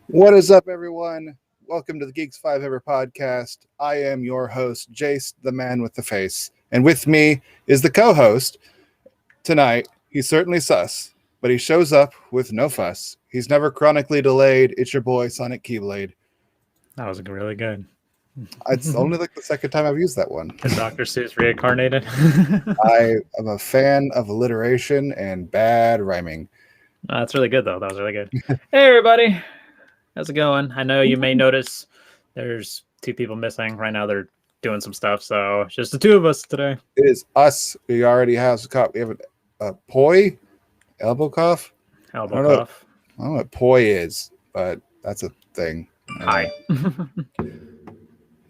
What is up, everyone? Welcome to the Geeks 5 Ever podcast. I am your host, Jace, the man with the face. And with me is the co-host tonight. He's certainly sus, but he shows up with no fuss. He's never chronically delayed. It's your boy, Sonic Keyblade. That was really good. It's only like the second time I've used that one. The Dr. Seuss reincarnated. I am a fan of alliteration and bad rhyming. That's really good, though. That was really good. Hey, everybody. How's it going? I know you may notice there's two people missing. Right now, they're doing some stuff, so it's just the two of us today. It is us. We already have a cop. We have a poi, elbow cuff. Elbow cuff. I don't know what poi is, but that's a thing. Hi.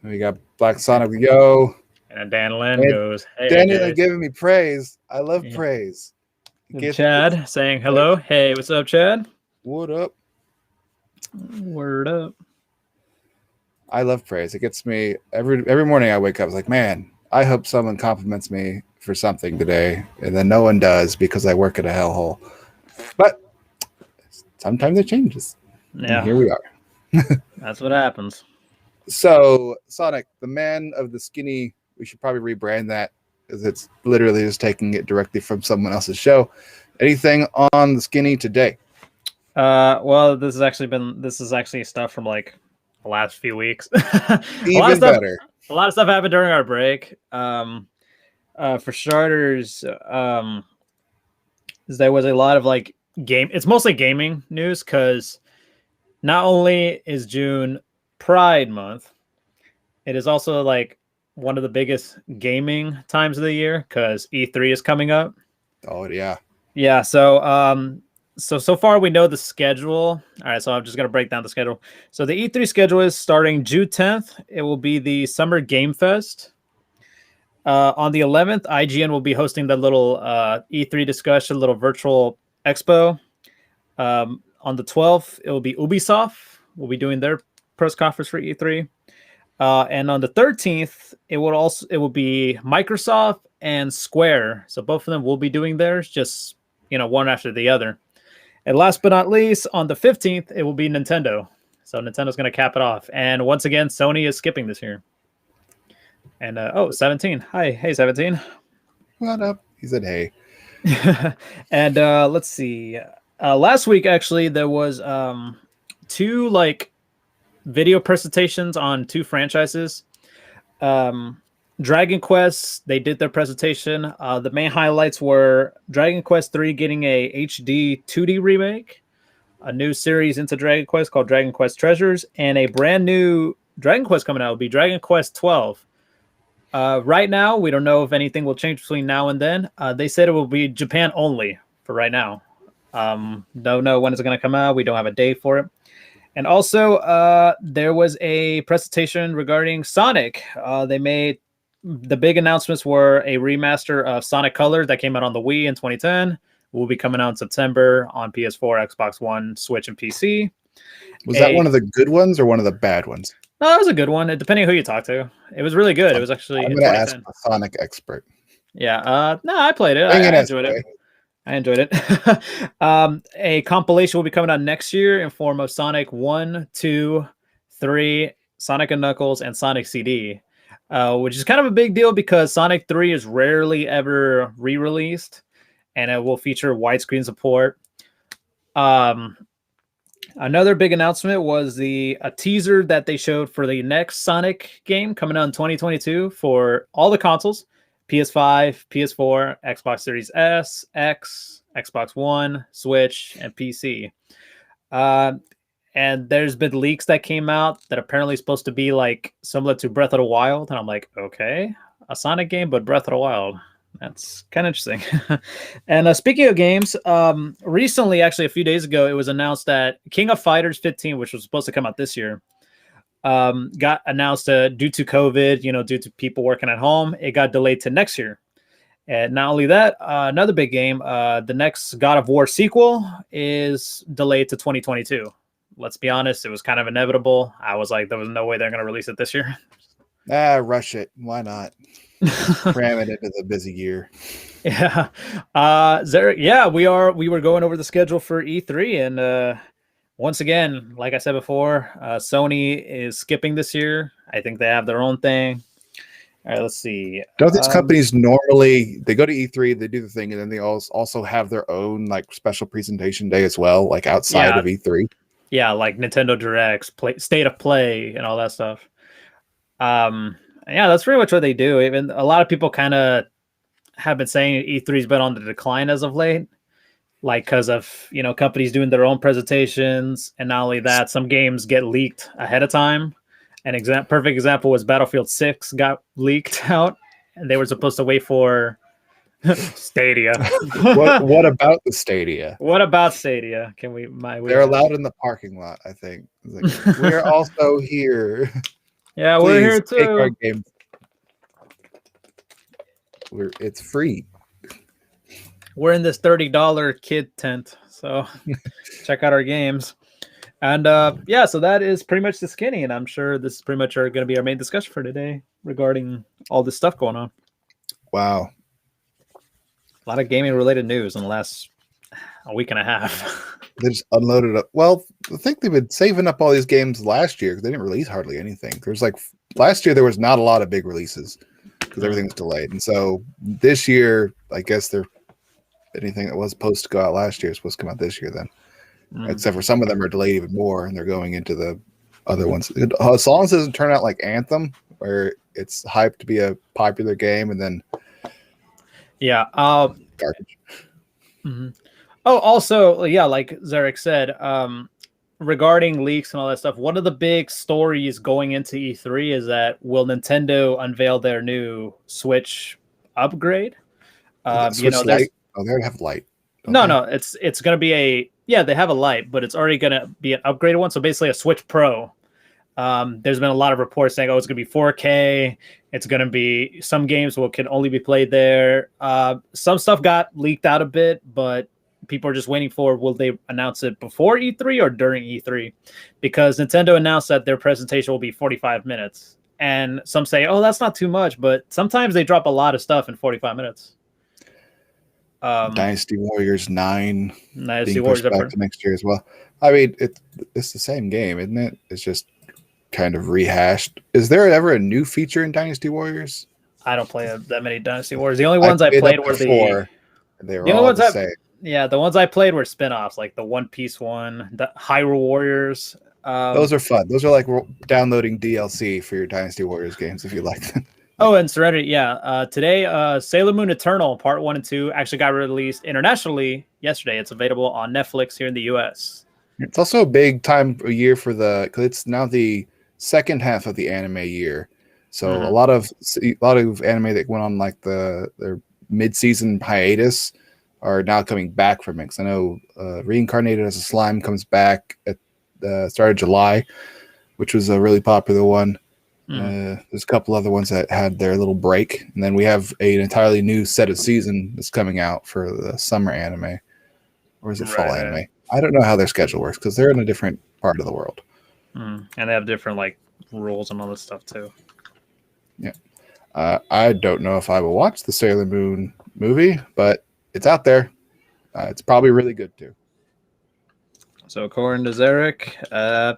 We got Black Sonic Yo. And Dan Lynn goes, hey. Daniel is giving me praise. I love praise. Chad saying hello. Hey, what's up, Chad? What up? Word up. I love praise. It gets me every morning I wake up. I was like, man, I hope someone compliments me for something today. And then no one does because I work at a hellhole. But sometimes it changes. Yeah. And here we are. That's what happens. So, Sonic, the man of the skinny, we should probably rebrand that because it's literally just taking it directly from someone else's show. Anything on the skinny today? Well, this is actually stuff from like the last few weeks. Even better. A lot of stuff happened during our break. For starters, there was a lot of like it's mostly gaming news because not only is June Pride Month, it is also like one of the biggest gaming times of the year because E3 is coming up. Oh yeah. Yeah, so far we know the schedule. All right, so I'm just going to break down the schedule. So the E3 schedule is starting June 10th. It will be the Summer Game Fest. On the 11th, IGN will be hosting the little E3 discussion, little virtual expo. On the 12th, it will be Ubisoft. We'll be doing their press conference for E3. And on the 13th, it will be Microsoft and Square. So both of them will be doing theirs, just one after the other. And last but not least, on the 15th, it will be Nintendo. So Nintendo's going to cap it off. And once again, Sony is skipping this year. And 17. Hi, hey 17. What up? He said hey. And let's see. Last week, actually, there was two like video presentations on two franchises. Dragon Quest, they did their presentation. The main highlights were Dragon Quest 3 getting a HD 2D remake, a new series into Dragon Quest called Dragon Quest Treasures, and a brand new Dragon Quest coming out will be Dragon Quest 12. Right now, we don't know if anything will change between now and then. They said it will be Japan only for right now. Don't know when it's going to come out. We don't have a date for it. And also, there was a presentation regarding Sonic. The big announcements were a remaster of Sonic Colors that came out on the Wii in 2010. Will be coming out in September on PS4, Xbox One, Switch, and PC. Was that one of the good ones or one of the bad ones? No, that was a good one. Depending on who you talk to, it was really good. It was actually. I'm going to ask a Sonic expert. Yeah. No, I played it. I enjoyed it. I enjoyed it. A compilation will be coming out next year in form of Sonic 1, 2, 3, Sonic and Knuckles, and Sonic CD. Which is kind of a big deal because Sonic 3 is rarely ever re-released, and it will feature widescreen support. Another big announcement was a teaser that they showed for the next Sonic game coming out in 2022 for all the consoles, PS5, PS4, Xbox Series S, X, Xbox One, Switch, and PC. And there's been leaks that came out that apparently is supposed to be like similar to Breath of the Wild. And I'm like, okay, a Sonic game, but Breath of the Wild. That's kind of interesting. And speaking of games, recently, actually a few days ago, it was announced that King of Fighters 15, which was supposed to come out this year, got announced due to COVID, due to people working at home. It got delayed to next year. And not only that, another big game, the next God of War sequel is delayed to 2022. Let's be honest, it was kind of inevitable. I was like, there was no way they're going to release it this year. Rush it. Why not? Cram it into the busy year. Yeah. We were going over the schedule for E3, and once again, like I said before, Sony is skipping this year. I think they have their own thing. All right, let's see. Don't these companies normally they go to E3, they do the thing, and then they also have their own like special presentation day as well, like outside of E3? Yeah, like Nintendo Directs, State of Play, and all that stuff. Yeah, that's pretty much what they do. Even a lot of people kind of have been saying E3's been on the decline as of late, like because of companies doing their own presentations, and not only that, some games get leaked ahead of time. An perfect example was Battlefield 6 got leaked out, and they were supposed to wait for Stadia. What about the Stadia? What about Stadia? Can we? They're allowed in the parking lot, I think. Like, we're also here. Yeah, we're here too. Take our game. It's free. We're in this $30 kid tent, so check out our games. And yeah, so that is pretty much the skinny, and I'm sure this is pretty much going to be our main discussion for today regarding all this stuff going on. Wow. A lot of gaming related news in the last week and a half. They just unloaded up. Well, I think they've been saving up all these games last year because they didn't release hardly anything. There's like last year there was not a lot of big releases because everything was delayed, and so this year I guess anything that was supposed to go out last year is supposed to come out this year then. Except for some of them are delayed even more, and they're going into the other ones. As long as it doesn't turn out like Anthem, where it's hyped to be a popular game and then garbage. Mm-hmm. Oh, also, yeah, like Zarek said, regarding leaks and all that stuff, one of the big stories going into E3 is that will Nintendo unveil their new Switch upgrade? Switch Lite? Oh, they already have Lite. No, it's going to be they have a Lite, but it's already going to be an upgraded one. So basically a Switch Pro. There's been a lot of reports saying, it's going to be 4K. It's going to be some games can only be played there. Some stuff got leaked out a bit, but people are just waiting for, will they announce it before E3 or during E3? Because Nintendo announced that their presentation will be 45 minutes. And some say, that's not too much, but sometimes they drop a lot of stuff in 45 minutes. Dynasty Warriors 9 Dynasty Warriors back to next year as well. I mean, it's the same game, isn't it? It's just kind of rehashed. Is there ever a new feature in Dynasty Warriors? I don't play that many Dynasty Warriors. The only ones I played were they were all the same. Yeah, the ones I played were spin-offs, like the One Piece one, the Hyrule Warriors. Those are fun. Those are like downloading DLC for your Dynasty Warriors games if you like them. Oh, and Serenity, yeah. Today, Sailor Moon Eternal Part 1 and 2 actually got released internationally yesterday. It's available on Netflix here in the U.S. It's also a big time of year because it's now the second half of the anime year. So a lot of anime that went on like their mid-season hiatus are now coming back from it. Because I know Reincarnated as a Slime comes back at the start of July, which was a really popular one. There's a couple other ones that had their little break, and then we have an entirely new set of season that's coming out for the summer anime, or is it fall anime? I don't know how their schedule works because they're in a different part of the world, and they have different like rules and all this stuff too. Yeah, I don't know if I will watch the Sailor Moon movie, but it's out there. It's probably really good too. So according to Zarek,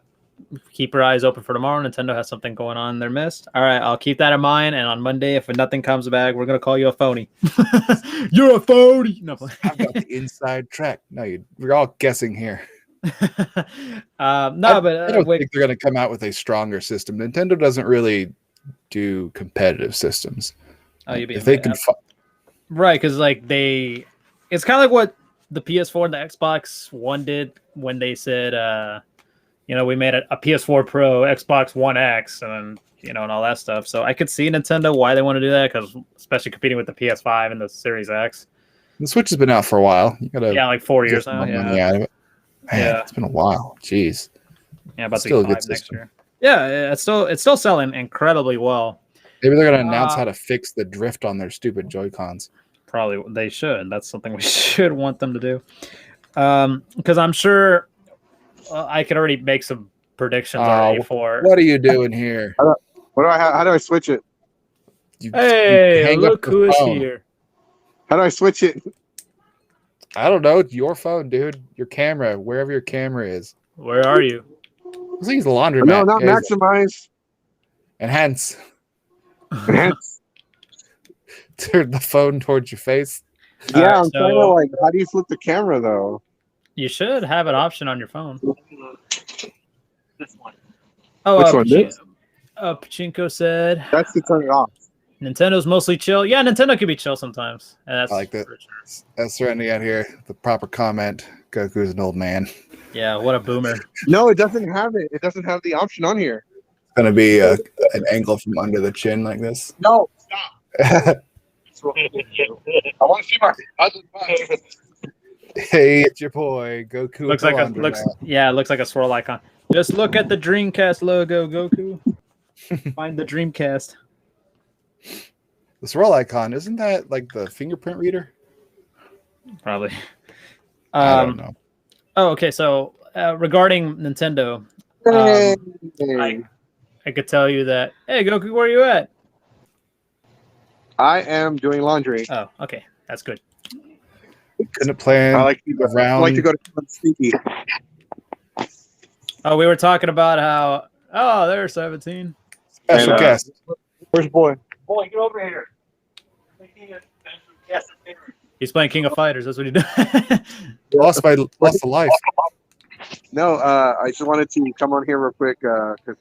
keep your eyes open for tomorrow. Nintendo has something going on in their midst. All right, I'll keep that in mind. And on Monday, if nothing comes back, we're gonna call you a phony. You're a phony. No, I've got the inside track. No, we're all guessing here. But I don't think they're gonna come out with a stronger system. Nintendo doesn't really do competitive systems. Oh, you if they can, right? Because like it's kind of like what the PS4 and the Xbox One did when they said, we made a PS4 Pro, Xbox One X, and and all that stuff. So I could see Nintendo why they want to do that, because especially competing with the PS5 and the Series X. The Switch has been out for a while. You gotta like 4 years now. Yeah, it's been a while. Jeez. Yeah, about to be 5 next year. Yeah, it's still selling incredibly well. Maybe they're gonna announce how to fix the drift on their stupid Joy-Cons. Probably they should. That's something we should want them to do. Because I'm sure I could already make some predictions already for. What are you doing here? How do I switch it? Hey, look who is here. How do I switch it? I don't know. It's your phone, dude. Your camera, wherever your camera is. Where are you? This thing's a laundromat. No, not Yeah, he's- maximize. Enhance. Enhance. Turn the phone towards your face. Yeah, Alright, I'm trying to so- like. How do you flip the camera though? You should have an option on your phone. This one. Oh, Which one, this? Pachinko said That's to turn it off. Nintendo's mostly chill. Yeah, Nintendo can be chill sometimes. And that's I like that. for sure. That's threatening out here. The proper comment. Goku's an old man. Yeah, what a boomer. No, it doesn't have it. It doesn't have the option on here. It's gonna be an angle from under the chin like this. No, stop. I want to see my ugly butt. Hey, it's your boy Goku. Looks at like the a looks laundromat. yeah, it looks like a swirl icon. Just look at the Dreamcast logo, Goku. Find the Dreamcast. The swirl icon, isn't that like the fingerprint reader? Probably. I don't know. Oh, okay. So regarding Nintendo, Hey. I could tell you that. Hey, Goku, where are you at? I am doing laundry. Oh, okay, that's good. Couldn't plan I like to around. I like to go to Stinky. Oh, we were talking about how. Oh, there's 17. Special And, guest. Where's boy? Boy, get over here. Yes. He's playing King of Fighters. That's what he did. Lost a life. No, I just wanted to come on here real quick because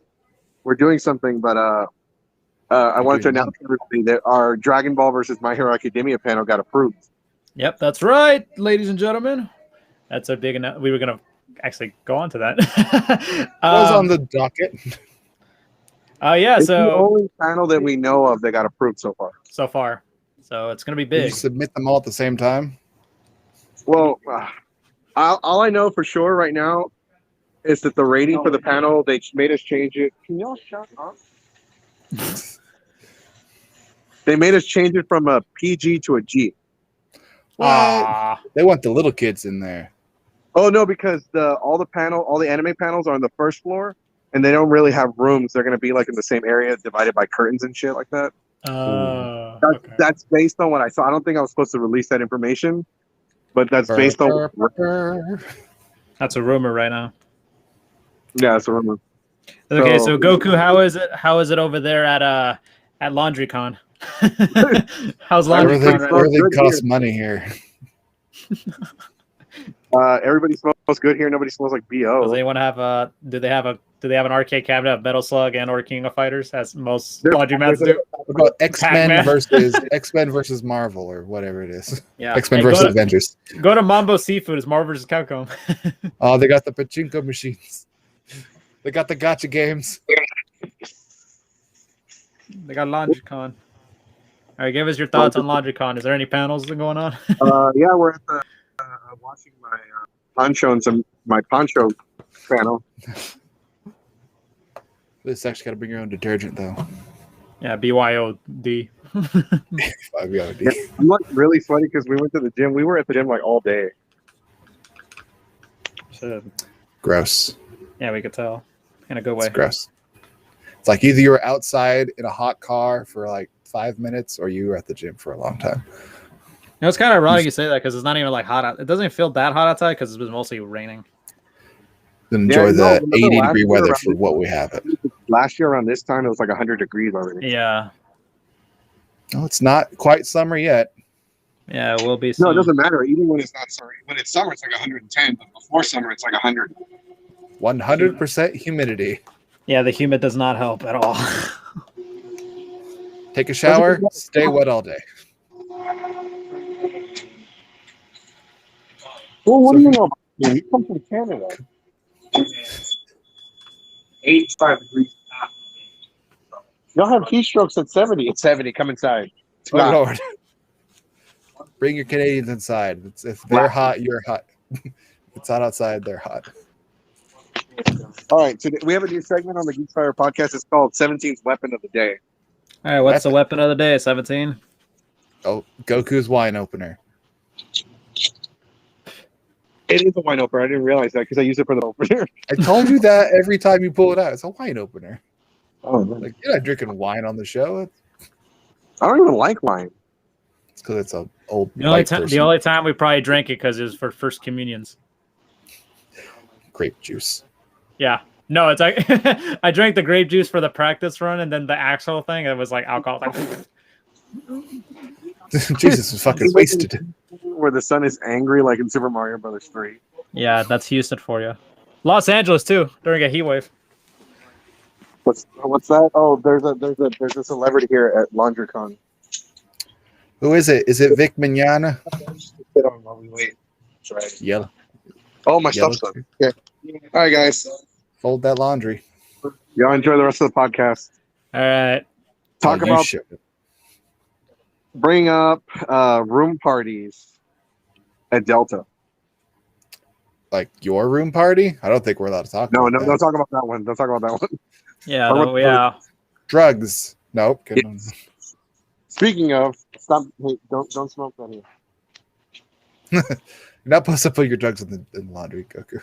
we're doing something, but I wanted to announce to everybody that our Dragon Ball versus My Hero Academia panel got approved. Yep, that's right, ladies and gentlemen. That's a big announcement. We were gonna actually go on to that. Was on the docket. Yeah. It's the So only panel that we know of that got approved so far. so it's gonna be Did you big. submit them all at the same time? Well, all I know for sure right now is that the rating for the panel, they made us change it. Can y'all shut up? They made us change it from a PG to a G. Ah, They want the little kids in there. Oh no, because all the anime panels are on the first floor, and they don't really have rooms. They're gonna be like in the same area, divided by curtains and shit like that. okay. That's based on what I saw. I don't think I was supposed to release that information, but that's based on. That's a rumor right now. Yeah, that's a rumor. Okay, So- so Goku, how is it? How is it over there at LaundryCon? How's Everything, LaundryCon? Right now? everything Good costs here. money here. Everybody smells good here. Nobody smells like Does BO. anyone have do they have an arcade cabinet of Metal Slug and or King of Fighters as most There's- laundromats do? What about X-Men Pac-Man. versus Marvel or whatever it is? Yeah. X-Men Hey, versus go to, Avengers. go to Mambo Seafood. It's Marvel vs. Capcom. Oh, they got the pachinko machines. They got the gotcha games. They got LaundryCon. All right, give us your thoughts on LaundryCon. Is there any panels going on? Yeah, we're at the watching my poncho and my poncho panel. This actually got to bring your own detergent though. Yeah, BYOD. FIVOD. I'm like really sweaty because we went to the gym. We were at the gym like all day. Gross. Yeah, we could tell in a good way. It's gross. It's like either you were outside in a hot car for like 5 minutes or you were at the gym for a long time. You know, it's kind of ironic you say that because it's not even like hot out. It doesn't even feel that hot outside because it's been mostly raining. Enjoy Yeah, no, the remember 80 last degree year weather around for what we have it. Last year around this time, it was like 100 degrees already. Yeah, No, it's not quite summer yet. yeah, it will be. No, Soon. it doesn't matter. Even when it's not summer, when it's summer, it's like 110. But before summer, it's like 100. 100% humidity. Yeah, the humid does not help at all. Take a shower, stay wet all day. Well, what do you know about you? You come from Canada. 85 degrees. Y'all have heat strokes at 70. It's 70. Come inside. It's Oh not. Lord. Bring your Canadians inside. If they're hot, you're hot. If it's hot outside, they're hot. All right. Today, we have a new segment on the Geek Fire podcast. It's called 17th Weapon of the Day. All right, what's the weapon of the day? 17. Oh, Goku's wine opener. It is a wine opener. I didn't realize that because I use it for the opener. I told you that every time you pull it out. It's a wine opener. Oh, man. Like, you're not drinking wine on the show. I don't even like wine. It's because it's a old The only white time, person. the only time we probably drank it because it was for first communions. Grape juice. Yeah. No, it's like I drank the grape juice for the practice run, and then the actual thing, it was like alcohol. Like, Jesus was fucking wasted. Where the sun is angry, like in Super Mario Brothers 3. yeah, that's Houston for you. Los Angeles too during a heat wave. What's that? Oh, there's a celebrity here at LaundryCon. Who is it? Is it Vic Mignogna? Sit on while we wait. That's right. Yellow. Oh, my Yellow. stuff's done. Okay. All right, guys. Fold that laundry. Y'all enjoy the rest of the podcast. All right. Talk Oh, you about should. bring up room parties at Delta. Like your room party? I don't think we're allowed to talk No, about no, that. don't talk about that one. Don't talk about that one. Yeah. Or No, what- yeah. Drugs. Nope. Good one. Speaking of, stop. Hey, don't smoke that here. You're not supposed to put your drugs in the laundry, Goku.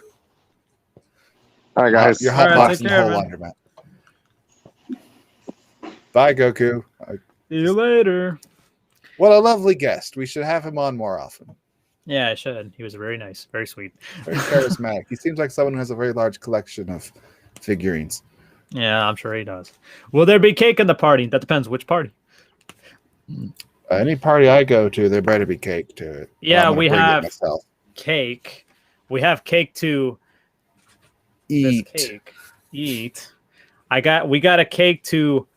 All right, guys. You're All right, hotboxing take the care, whole man. laundromat. Bye, Goku. See you later. What a lovely guest. We should have him on more often. Yeah, I should. He was very nice, very sweet. Very charismatic. He seems like someone who has a very large collection of figurines. Yeah, I'm sure he does. Will there be cake in the party? That depends which party. Any party I go to, there better be cake to it. Yeah, I'm gonna we bring it have myself. cake. We have cake to Eat. this cake. Eat. We got a cake to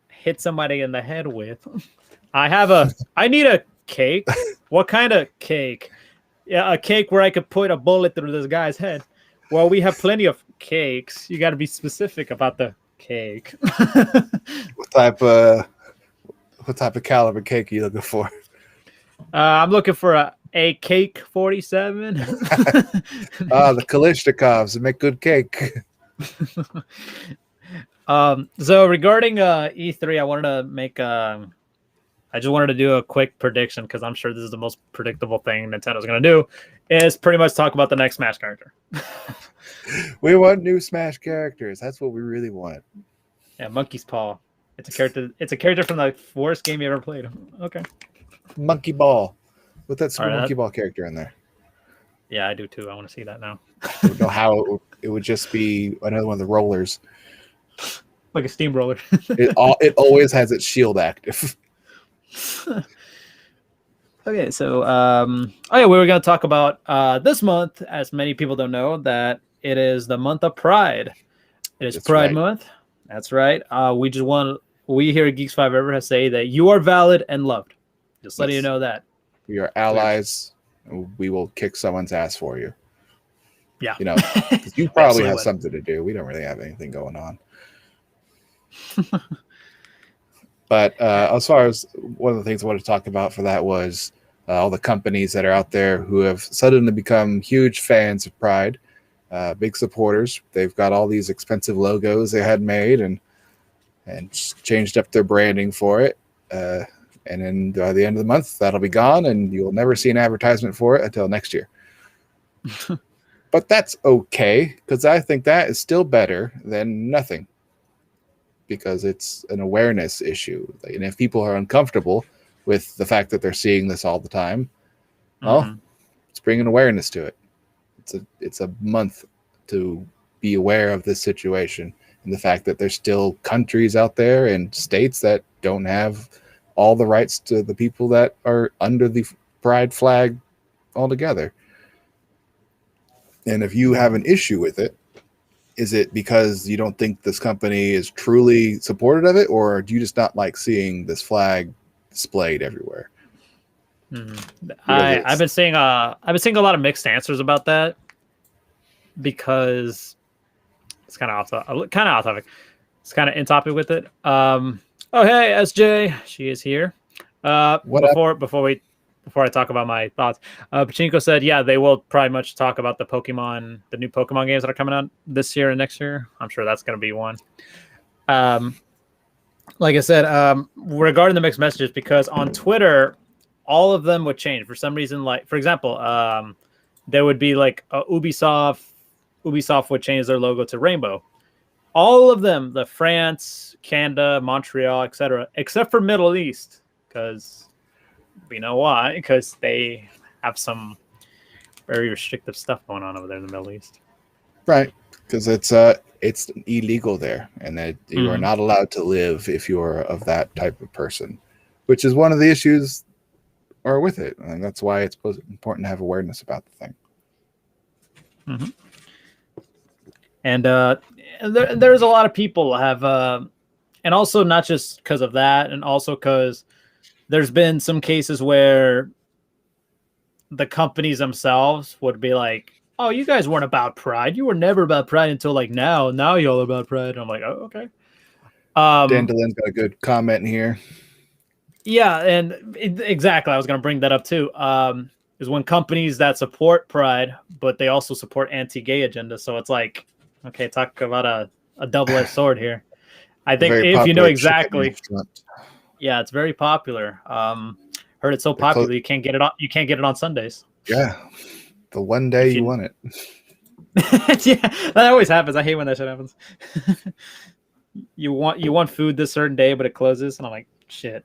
hit somebody in the head with. I need a cake. What kind of cake? Yeah, a cake where I could put a bullet through this guy's head. Well, we have plenty of cakes. You got to be specific about the cake. What type of caliber cake are you looking for? I'm looking for a cake 47. The Kalishnikovs that make good cake. So regarding E3, I just wanted to do a quick prediction because I'm sure this is the most predictable thing Nintendo's going to do is pretty much talk about the next Smash character. We want new Smash characters. That's what we really want. Yeah, Monkey's Paw. It's a character from the worst game you ever played. Okay. Monkey Ball. Put that Super All right, Monkey Ball character in there. Yeah, I do too. I want to see that now. I don't know how it would just be another one of the rollers. Like a steamroller. It always has its shield active. Okay, so we were going to talk about this month, as many people don't know, that it is the month of Pride. It is That's Pride right. Month. That's right. We here at Geeks 5 Ever say that you are valid and loved. Just letting you Yes. know that. We are allies. And we will kick someone's ass for you. Yeah. You know, 'cause you probably Absolutely have would. something to do. We don't really have anything going on. But as far as one of the things I wanted to talk about for that was all the companies that are out there who have suddenly become huge fans of Pride, big supporters. They've got all these expensive logos they had made and changed up their branding for it. And then by the end of the month, that'll be gone, and you'll never see an advertisement for it until next year. But that's okay, because I think that is still better than nothing, because it's an awareness issue. And if people are uncomfortable with the fact that they're seeing this all the time, well, it's bringing awareness to it. It's a month to be aware of this situation and the fact that there's still countries out there and states that don't have all the rights to the people that are under the Pride flag altogether. And if you have an issue with it, is it because you don't think this company is truly supportive of it, or do you just not like seeing this flag displayed everywhere? I've been seeing a lot of mixed answers about that, because it's kind of off topic. It's kind of in topic with it. Oh hey, SJ, she is here. Before I talk about my thoughts, Pachinko said, yeah, they will probably much talk about the new Pokemon games that are coming out this year and next year. I'm sure that's going to be one. Like I said, regarding the mixed messages, because on Twitter, all of them would change for some reason. Like, for example, there would be like Ubisoft would change their logo to rainbow. All of them, the France, Canada, Montreal, etc., except for Middle East, because we know why, because they have some very restrictive stuff going on over there in the Middle East. Right. because it's illegal there, and that you are not allowed to live if you are of that type of person, which is one of the issues or with it, and that's why it's important to have awareness about the thing. Mm-hmm. And there's a lot of people have, and also not just because of that, and also because there's been some cases where the companies themselves would be like, "Oh, you guys weren't about pride. You were never about pride until like now. Now y'all are about pride." And I'm like, "Oh, okay." Dandelin's got a good comment here. Yeah, and exactly. I was going to bring that up too. Is when companies that support pride, but they also support anti-gay agenda. So it's like, okay, talk about a double-edged sword here. I think if you know exactly, yeah, it's very popular. Heard it's so popular you can't get it on. You can't get it on Sundays. Yeah, the one day you want it. Yeah, that always happens. I hate when that shit happens. you want food this certain day, but it closes, and I'm like, shit.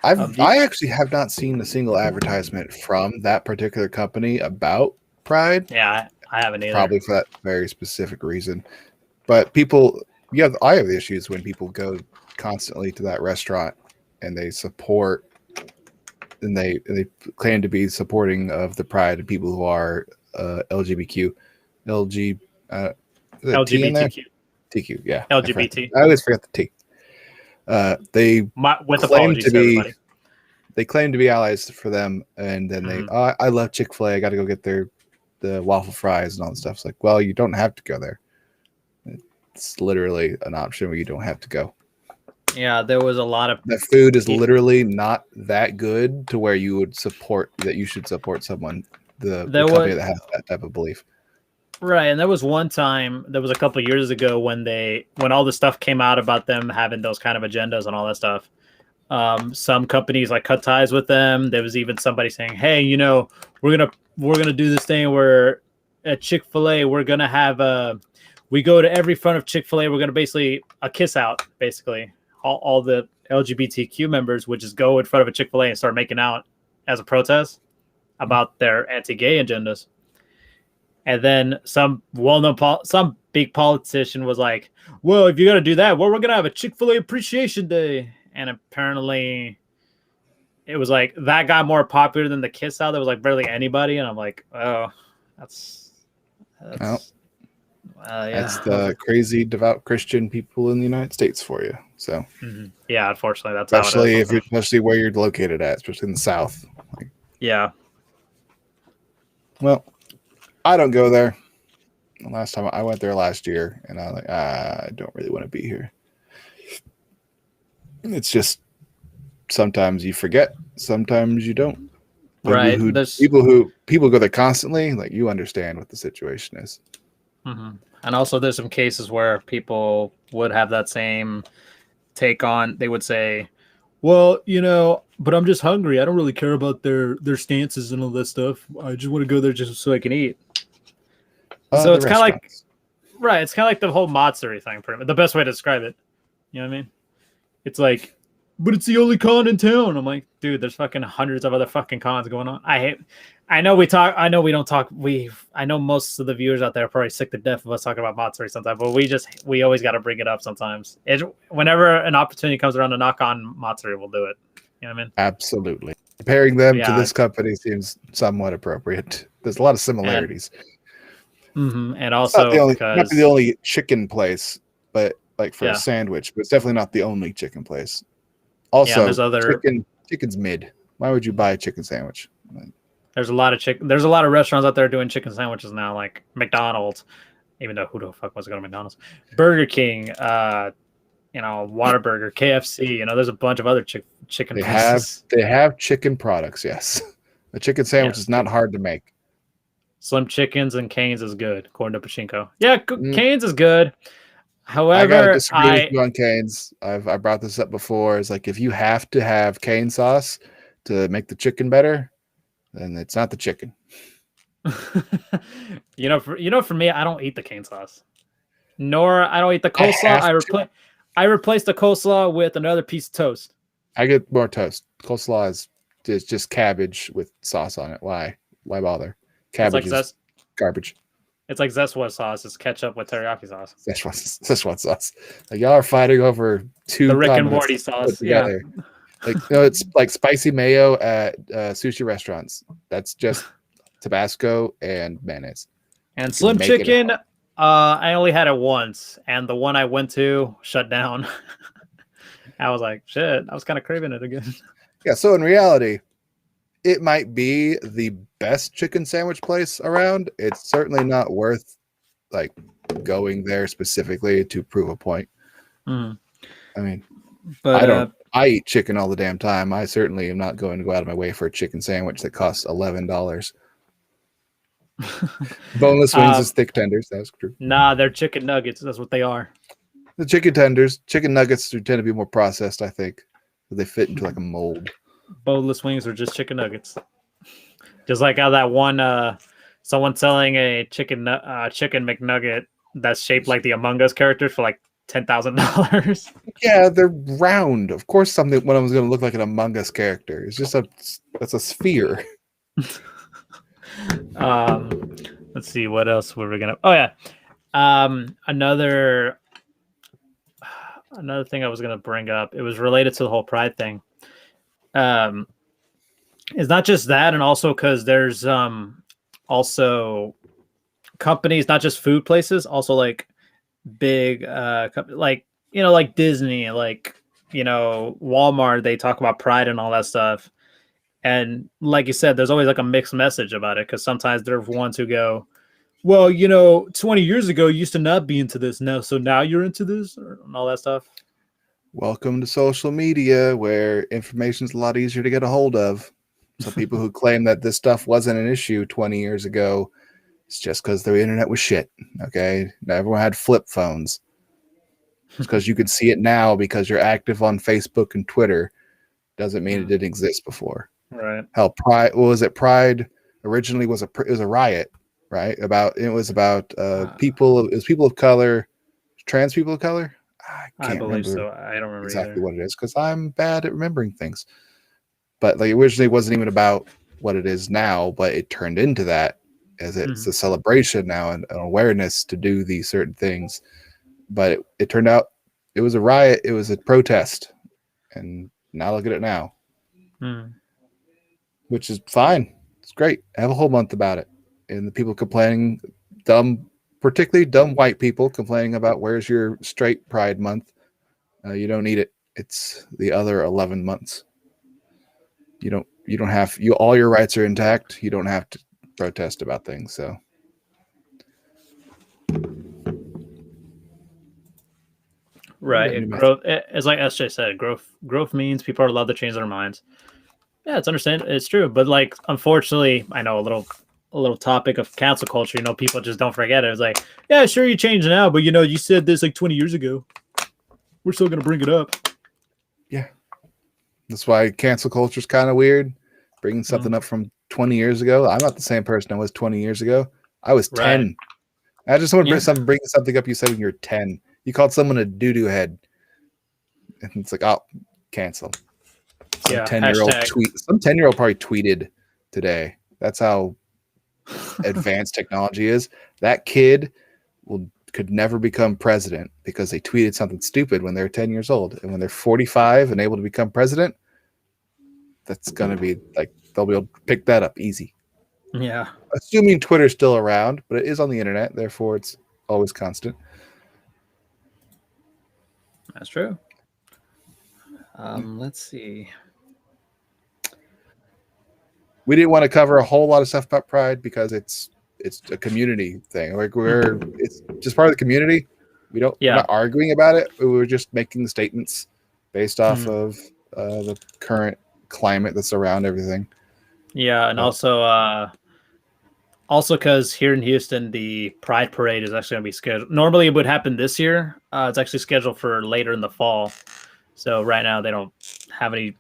I actually have not seen a single advertisement from that particular company about pride. Yeah, I haven't either. Probably for that very specific reason. But people, I have the issues when people go constantly to that restaurant and they support, and they claim to be supporting of the pride of people who are LGBTQ, LGBTQ, TQ, yeah, LGBT. I always forget the T. They claim to be allies for them, and then I love Chick-fil-A. I got to go get the waffle fries and all that stuff. It's like, well, you don't have to go there. It's literally an option where you don't have to go. Yeah, there was a lot of the food is literally not that good to where you would support that. You should support someone the company that has that type of belief. Right, and there was one time, there was a couple of years ago when all the stuff came out about them having those kind of agendas and all that stuff. Some companies like cut ties with them. There was even somebody saying, "Hey, we're gonna do this thing where at Chick-fil-A we're gonna have we go to every front of Chick-fil-A. We're gonna basically a kiss out. Basically, all the LGBTQ members would just go in front of a Chick-fil-A and start making out as a protest about their anti-gay agendas." And then some some big politician was like, "Well, if you're gonna do that, well, we're gonna have a Chick-fil-A Appreciation Day." And apparently, it was like that got more popular than the kiss out. There was like barely anybody, and I'm like, "Oh, that's the crazy devout Christian people in the United States for you." So yeah, unfortunately, that's especially especially where you're located at, especially in the South. Yeah. Well, I don't go there. The last time I went there last year, and I was like, I don't really want to be here. It's just sometimes you forget, sometimes you don't. Right. People go there constantly. Like, you understand what the situation is. And also, there's some cases where people would have that same take on. They would say, "Well, but I'm just hungry. I don't really care about their stances and all that stuff. I just want to go there just so I can eat." So it's kind of like, right? It's kind of like the whole Matsuri thing. Pretty much the best way to describe it. You know what I mean? It's like, but it's the only con in town. I'm like, dude, there's fucking hundreds of other fucking cons going on. I know we don't talk. I know most of the viewers out there are probably sick to death of us talking about Matsuri sometimes, but we always got to bring it up sometimes. Whenever an opportunity comes around to knock on Matsuri, we'll do it. You know what I mean? Absolutely. Comparing them to this company seems somewhat appropriate. There's a lot of similarities. And also, not the only chicken place, but like for a sandwich, but it's definitely not the only chicken place. Also, chicken's mid. Why would you buy a chicken sandwich? There's a lot of restaurants out there doing chicken sandwiches now, like McDonald's. Even though who the fuck wants to go to McDonald's? Burger King, Whataburger, KFC. There's a bunch of other chicken places. They have chicken products. Yes, a chicken sandwich is not hard to make. Slim Chickens and Cane's is good, according to Pachinko. Yeah, Cane's is good. However, I gotta disagree with you on Cane's. I brought this up before. It's like, if you have to have cane sauce to make the chicken better, then it's not the chicken. For me, I don't eat the cane sauce. Nor I don't eat the coleslaw. I replace the coleslaw with another piece of toast. I get more toast. Coleslaw is just cabbage with sauce on it. Why bother? Cabbage is garbage. It's like Zeswa sauce. It's ketchup with teriyaki sauce. Szechuan sauce. Like y'all are fighting over two The Rick and condiments Morty put sauce. together. Like it's like spicy mayo at sushi restaurants. That's just Tabasco and mayonnaise. And You Slim make it Chicken, I only had it once, and the one I went to shut down. I was like, shit, I was kind of craving it again. Yeah, so in reality, it might be the best chicken sandwich place around. It's certainly not worth like going there specifically to prove a point. Mm. I mean, But I eat chicken all the damn time. I certainly am not going to go out of my way for a chicken sandwich that costs $11. Boneless wings is thick tenders. That's true. nah, they're chicken nuggets. That's what they are. The chicken tenders, chicken nuggets do tend to be more processed, I think. They fit into like a mold. Boneless wings are just chicken nuggets. Just like how that one, someone selling a chicken McNugget that's shaped like the Among Us characters for like $10,000. Yeah, they're round. Of course, one of them is going to look like an Among Us character. It's just that's a sphere. Let's see what else were we gonna. Oh yeah, another thing I was gonna bring up. It was related to the whole Pride thing. It's not just that, and also because there's also companies, not just food places, also like big like like Disney, like Walmart. They talk about Pride and all that stuff. And like you said, there's always like a mixed message about it because sometimes there are ones who go, well, 20 years ago, you used to not be into this now. So now you're into this and all that stuff. Welcome to social media where information is a lot easier to get a hold of. So people who claim that this stuff wasn't an issue 20 years ago, it's just because the internet was shit. Okay. Now everyone had flip phones. It's because you could see it now because you're active on Facebook and Twitter. Doesn't mean it didn't exist before. Right. Hell, Pride. What was it? Pride originally was it was a riot, right? It was about people of color, trans people of color. I believe so. I don't remember exactly what it is because I'm bad at remembering things. But like originally, it wasn't even about what it is now, but it turned into that as it's a celebration now and an awareness to do these certain things. But it turned out it was a riot. It was a protest, and now look at it now. Which is fine. It's great. I have a whole month about it. And the people complaining, particularly dumb white people complaining about where's your straight Pride month. You don't need it. It's the other 11 months. You don't have all your rights are intact. You don't have to protest about things. So right. Growth, it's like SJ said, growth means people are allowed to change their minds. Yeah, it's understandable. It's true. But like, unfortunately, I know a little topic of cancel culture, people just don't forget it. It's like, yeah, sure, you changed now, but you said this like 20 years ago. We're still going to bring it up. Yeah. That's why cancel culture is kind of weird. Bringing something up from 20 years ago. I'm not the same person I was 20 years ago. I was 10. I just want to bring something up you said when you're 10. You called someone a doo-doo head. And it's like, oh, cancel. Some 10-year-old tweet. Some 10-year-old probably tweeted today. That's how advanced technology is. That kid could never become president because they tweeted something stupid when they're 10 years old. And when they're 45 and able to become president, that's going to be like, they'll be able to pick that up easy. Yeah. Assuming Twitter's still around, but it is on the internet. Therefore, it's always constant. That's true. Let's see. We didn't want to cover a whole lot of stuff about Pride because it's a community thing. Like it's just part of the community. We're not arguing about it. We were just making statements based off of the current climate that's around everything. Yeah, and also because here in Houston, the Pride Parade is actually going to be scheduled. Normally, it would happen this year. It's actually scheduled for later in the fall. So right now, they don't have any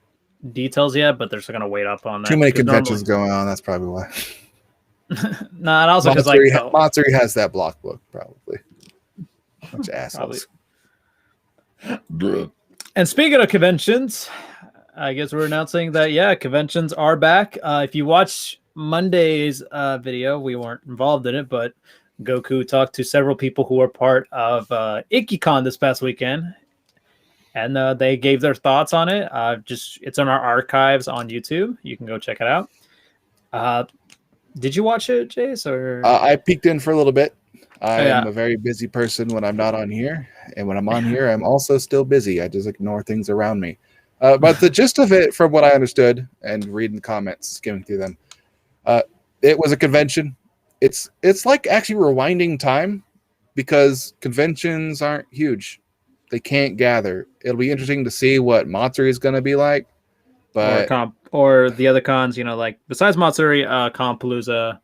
details yet, but they're still going to wait up on that. Too many conventions going on. That's probably why. Nah, and also because Monster has that block book probably. Bunch of assholes. And speaking of conventions, I guess we're announcing that conventions are back. If you watch Monday's video, we weren't involved in it, but Goku talked to several people who were part of IkiCon this past weekend, and they gave their thoughts on it. It's on our archives on YouTube. You can go check it out. Did you watch it, Jace? Or I peeked in for a little bit. I yeah. am a very busy person when I'm not on here, and when I'm on here, I'm also still busy. I just ignore things around me. But the gist of it, from what I understood and reading the comments, skimming through them, it was a convention. It's like actually rewinding time, because conventions aren't huge. They can't gather. It'll be interesting to see what Matsuri is going to be like. But or the other cons, like besides Matsuri, Compalooza,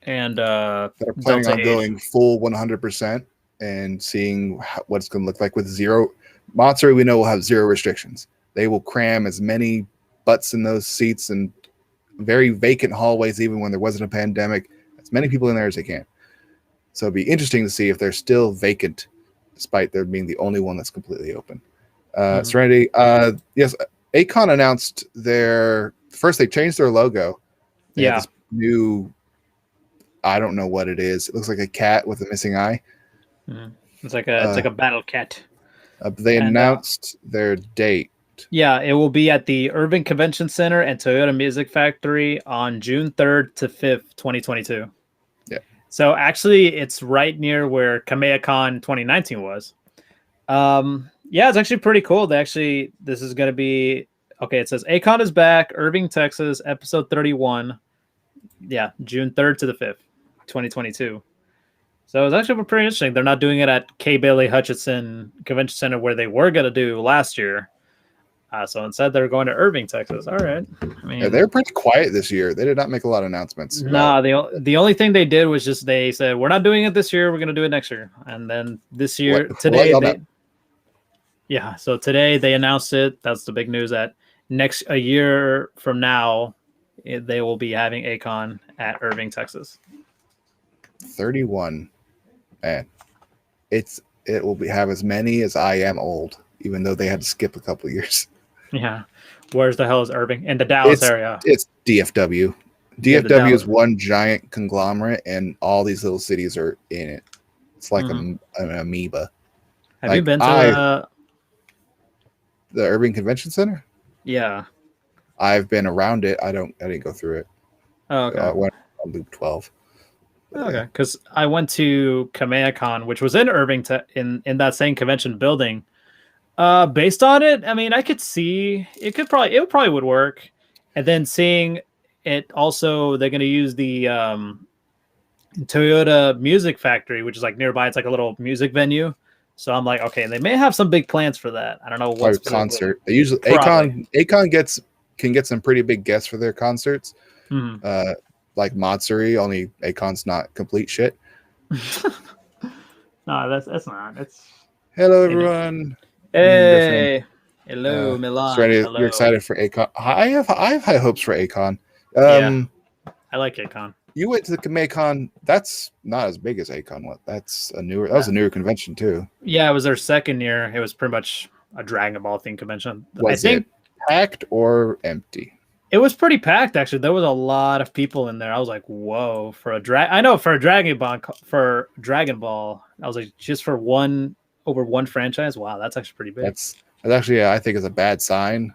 and that are planning Delta on Age. going full 100% and seeing what it's going to look like with zero. Matsuri, we know, will have zero restrictions. They will cram as many butts in those seats and very vacant hallways, even when there wasn't a pandemic, as many people in there as they can. So it'd be interesting to see if they're still vacant, despite there being the only one that's completely open. Serenity, yes, Akon announced first they changed their logo. They had this new, I don't know what it is. It looks like a cat with a missing eye. It's like a battle cat. They announced their date. Yeah, it will be at the Urban Convention Center and Toyota Music Factory on June 3rd to 5th, 2022. Yeah. So actually, it's right near where KamehaCon 2019 was. Yeah, it's actually pretty cool. This is going to be, okay, it says Akon is back, Irving, Texas, episode 31. Yeah, June 3rd to the 5th, 2022. So it's actually pretty interesting. They're not doing it at K. Bailey Hutchinson Convention Center where they were going to do last year. So instead, they're going to Irving, Texas. All right. I mean, they're pretty quiet this year. They did not make a lot of announcements. Nah, the only thing they did was just they said, we're not doing it this year. We're going to do it next year. And then this year, so today they announced it. That's the big news, that a year from now, they will be having Akon at Irving, Texas. 31. Man, it will have as many as I am old, even though they had to skip a couple of years. Yeah. Where's the hell is Irving? In the Dallas area. It's DFW. DFW is one giant conglomerate, and all these little cities are in it. It's like an amoeba. Have you been to the Irving Convention Center? Yeah. I've been around it. I didn't go through it. Oh, okay. I went on Loop 12. Okay, because I went to KamehaCon, which was in Irving, in that same convention building. Based on it, I mean, I could see it probably would work. And then seeing it also, they're going to use the Toyota Music Factory, which is like nearby. It's like a little music venue. So I'm like, okay, they may have some big plans for that. I don't know what concert. They usually Akon can get some pretty big guests for their concerts. Like Matsuri, only Akon's not complete shit. No, that's not. It's hello everyone. Hey, hello Milan. Hello. You're excited for Akon. I have high hopes for Akon. I like Akon. You went to the KamehaCon. That's not as big as Akon. That was a newer convention too. Yeah, it was their second year. It was pretty much a Dragon Ball themed convention. Was it packed or empty? It was pretty packed, actually. There was a lot of people in there. I was like, "Whoa!" For a Dragon Ball, I was like, just for over one franchise. Wow, that's actually pretty big. That's actually, I think, is a bad sign.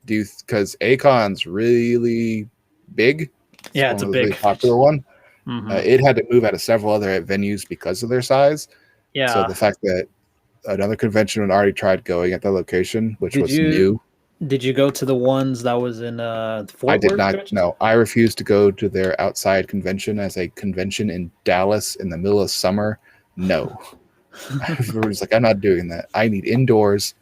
Because Akon's really big. Yeah, it's a big, really popular one. It had to move out of several other venues because of their size. Yeah. So the fact that another convention had already tried going at the location, which was new. Did you go to the ones that was in Fort Worth? I did not. No, I refused to go to their outside convention as a convention in Dallas in the middle of summer. No. Everybody's like, I'm not doing that. I need indoors.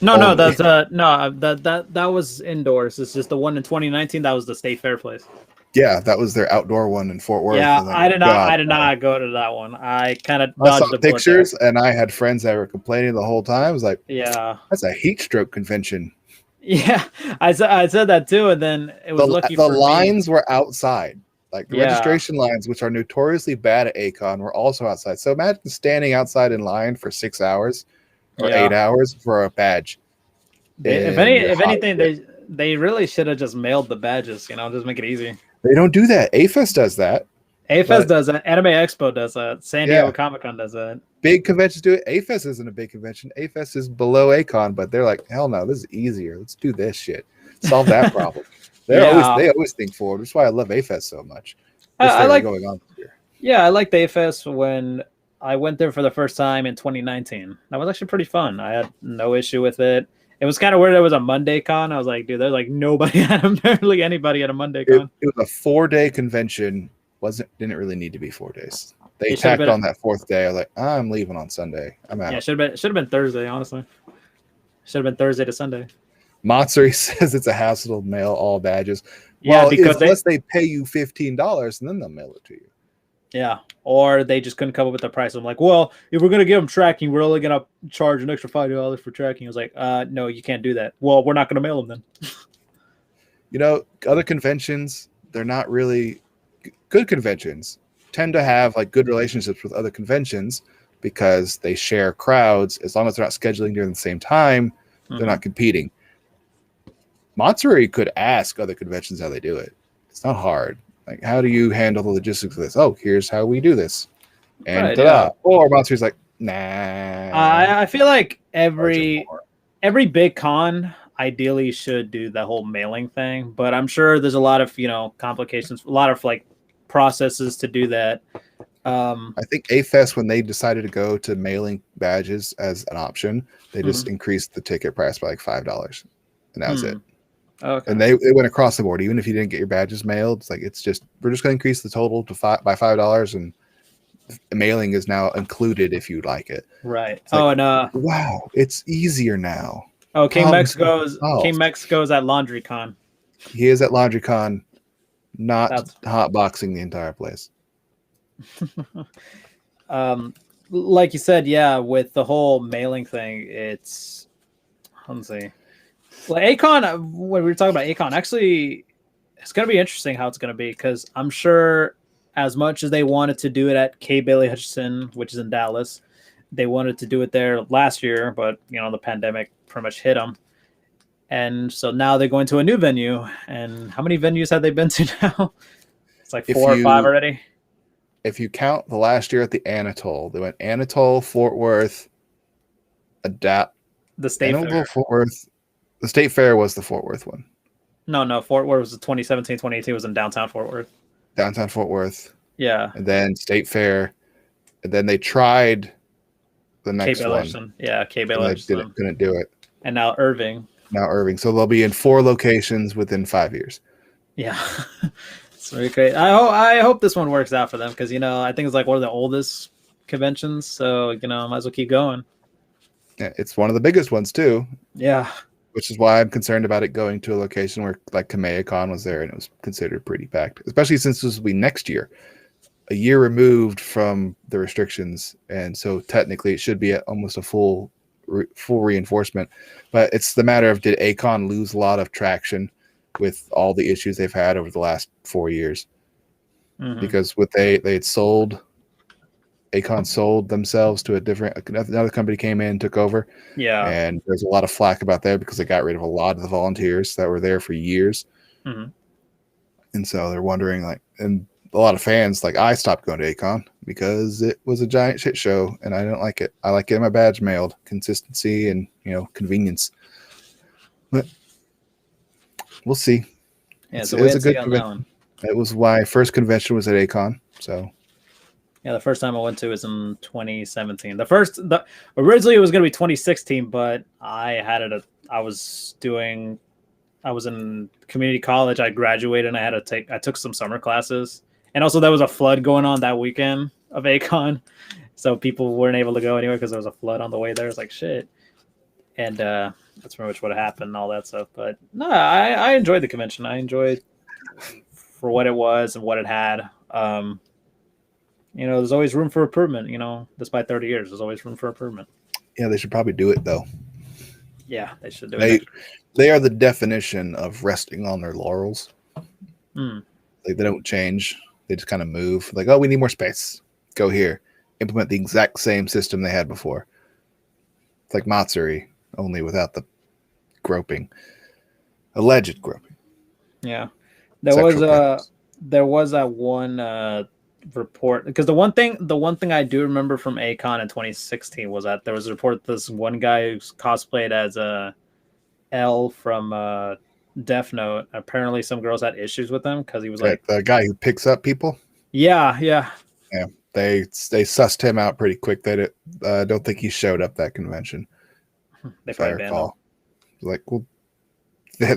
No, that was indoors. It's just the one in 2019. That was the State Fair place. Yeah, that was their outdoor one in Fort Worth. Yeah, I did not go to that one. I kind of saw the pictures, and I had friends that were complaining the whole time. I was like, yeah, that's a heat stroke convention. Yeah, I said that too, and then it was the lines were outside. Like the registration lines, which are notoriously bad at Akon, were also outside. So imagine standing outside in line for 6 hours or 8 hours for a badge. If anything, they really should have just mailed the badges. Just make it easy. They don't do that. AFES does that. A-Fest does that. Anime Expo does that. San Diego Yeah. Comic-Con does that. Big conventions do it. A-Fest isn't a big convention. A-Fest is below A-Con, but they're like, hell no, this is easier. Let's do this shit. Solve that problem. They always think forward. That's why I love A-Fest so much. I like going on this year. Yeah, I liked A-Fest when I went there for the first time in 2019. That was actually pretty fun. I had no issue with it. It was kind of weird. It was a Monday con. I was like, dude, there's like nobody barely anybody at a Monday con. It was a 4-day convention. Didn't really need to be 4 days. They It tacked on that 4th day. I was like, I'm leaving on Sunday. I'm out. Yeah, should have been Thursday, honestly. Should have been Thursday to Sunday. Matsuri says it's a hassle to mail all badges. Yeah, well, because unless they pay you $15 and then they'll mail it to you. Yeah, or they just couldn't come up with the price. I'm like, well, if we're gonna give them tracking, we're only gonna charge an extra $5 for tracking. I was like, no, you can't do that. Well, we're not gonna mail them then. You know, other conventions, they're not really good conventions. Tend to have like good relationships with other conventions because they share crowds. As long as they're not scheduling during the same time, they're not competing. Matsuri could ask other conventions how they do it. It's not hard. Like, how do you handle the logistics of this? Oh, here's how we do this. And Right, yeah. Or Matsuri's like, nah. I feel like every big con ideally should do the whole mailing thing, but I'm sure there's a lot of complications, a lot of like processes to do that. I think A-Fest, when they decided to go to mailing badges as an option, they just increased the ticket price by like $5, and that was it. Okay. And they went across the board. Even if you didn't get your badges mailed, it's like we're just going to increase the total to by $5, and mailing is now included if you like it. Right. It's like, and wow, it's easier now. King Mexico's at LaundryCon. He is at LaundryCon, not hotboxing the entire place. Like you said, yeah, with the whole mailing thing, it's let's see. Like Akon, when we were talking about Akon, actually, it's going to be interesting how it's going to be, because I'm sure as much as they wanted to do it at K. Bailey Hutchison, which is in Dallas, they wanted to do it there last year, but the pandemic pretty much hit them. And so now they're going to a new venue. And how many venues have they been to now? It's like 4 or 5 already. If you count the last year at the Anatole, they went Anatole, Fort Worth, the State Fair. Fort Worth. The State Fair was the Fort Worth one. No, Fort Worth was the 2017, 2018 was in downtown Fort Worth. Downtown Fort Worth. Yeah. And then State Fair. And then they tried the next one. Yeah, K. Bailey Hutchison. Couldn't do it. And now Irving. So they'll be in 4 locations within 5 years. Yeah. It's really great. I hope this one works out for them, because I think it's like one of the oldest conventions, so might as well keep going. Yeah, it's one of the biggest ones too. Yeah. Which is why I'm concerned about it going to a location where like Kamea-Con was there and it was considered pretty packed, especially since this will be next year, a year removed from the restrictions. And so technically it should be almost a full reinforcement, but it's the matter of, did Akon lose a lot of traction with all the issues they've had over the last 4 years? Because they had sold, Akon sold themselves to another company came in, took over. Yeah. And there's a lot of flack about that because they got rid of a lot of the volunteers that were there for years. And so they're wondering, and a lot of fans, I stopped going to Akon because it was a giant shit show and I didn't like it. I like getting my badge mailed, consistency and, convenience. But we'll see. Yeah, it was a good convention. It was my first convention was at Akon. So yeah, the first time I went to was in 2017. Originally it was going to be 2016, but I was in community college. I graduated and I took some summer classes. And also there was a flood going on that weekend of Akon. So people weren't able to go anywhere because there was a flood on the way there. It's like shit. And that's pretty much what happened and all that stuff. But no, I enjoyed the convention. I enjoyed for what it was and what it had. There's always room for improvement, despite 30 years, there's always room for improvement. Yeah, they should probably do it though. Yeah, they should do it. They are the definition of resting on their laurels. They don't change. They just kind of move. Oh, we need more space. Go here. Implement the exact same system they had before. It's like Matsuri, only without the groping. Alleged groping. Yeah. There was that one report, because the one thing I do remember from A-Kon in 2016 was that there was a report that this one guy who's cosplayed as a L from Death Note. Apparently, some girls had issues with him because he was like the guy who picks up people. Yeah. Yeah, they sussed him out pretty quick. They don't think he showed up that convention. They if I probably banned him. recall. Like, well,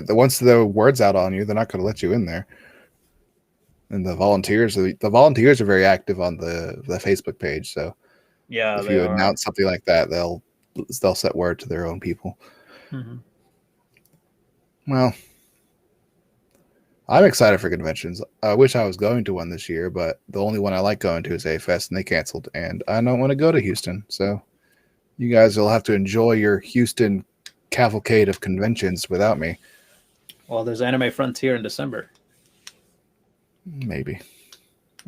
once the word's out on you, they're not going to let you in there. And the volunteers are very active on the Facebook page. So Yeah, if they you are. announce something like that, they'll set word to their own people. Mm-hmm. Well, I'm excited for conventions. I wish I was going to one this year, but the only one I like going to is A-Fest, and they canceled. And I don't want to go to Houston, so you guys will have to enjoy your Houston cavalcade of conventions without me. Well, there's Anime Frontier in December. Maybe.